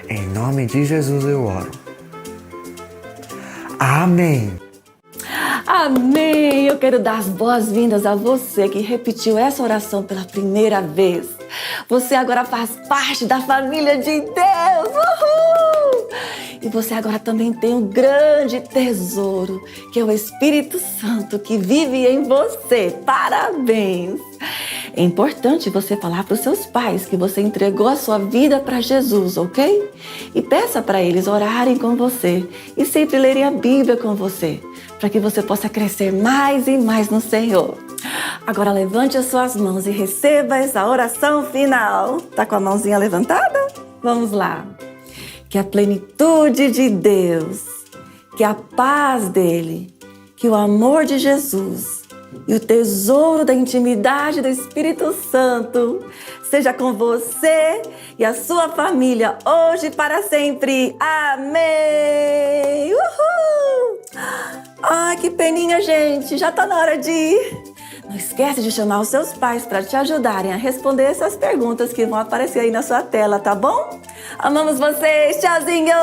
Em nome de Jesus eu oro. Amém. Amém! Eu quero dar as boas-vindas a você que repetiu essa oração pela primeira vez. Você agora faz parte da família de Deus! Uhul! E você agora também tem um grande tesouro, que é o Espírito Santo que vive em você. Parabéns! É importante você falar para os seus pais que você entregou a sua vida para Jesus, ok? E peça para eles orarem com você e sempre lerem a Bíblia com você, para que você possa crescer mais e mais no Senhor. Agora levante as suas mãos e receba essa oração final. Tá com a mãozinha levantada? Vamos lá. Que a plenitude de Deus, que a paz dele, que o amor de Jesus e o tesouro da intimidade do Espírito Santo seja com você e a sua família hoje e para sempre. Amém! Uhul! Ai, que peninha, gente. Já tá na hora de ir. Não esquece de chamar os seus pais para te ajudarem a responder essas perguntas que vão aparecer aí na sua tela, tá bom? Amamos vocês. Tchauzinho!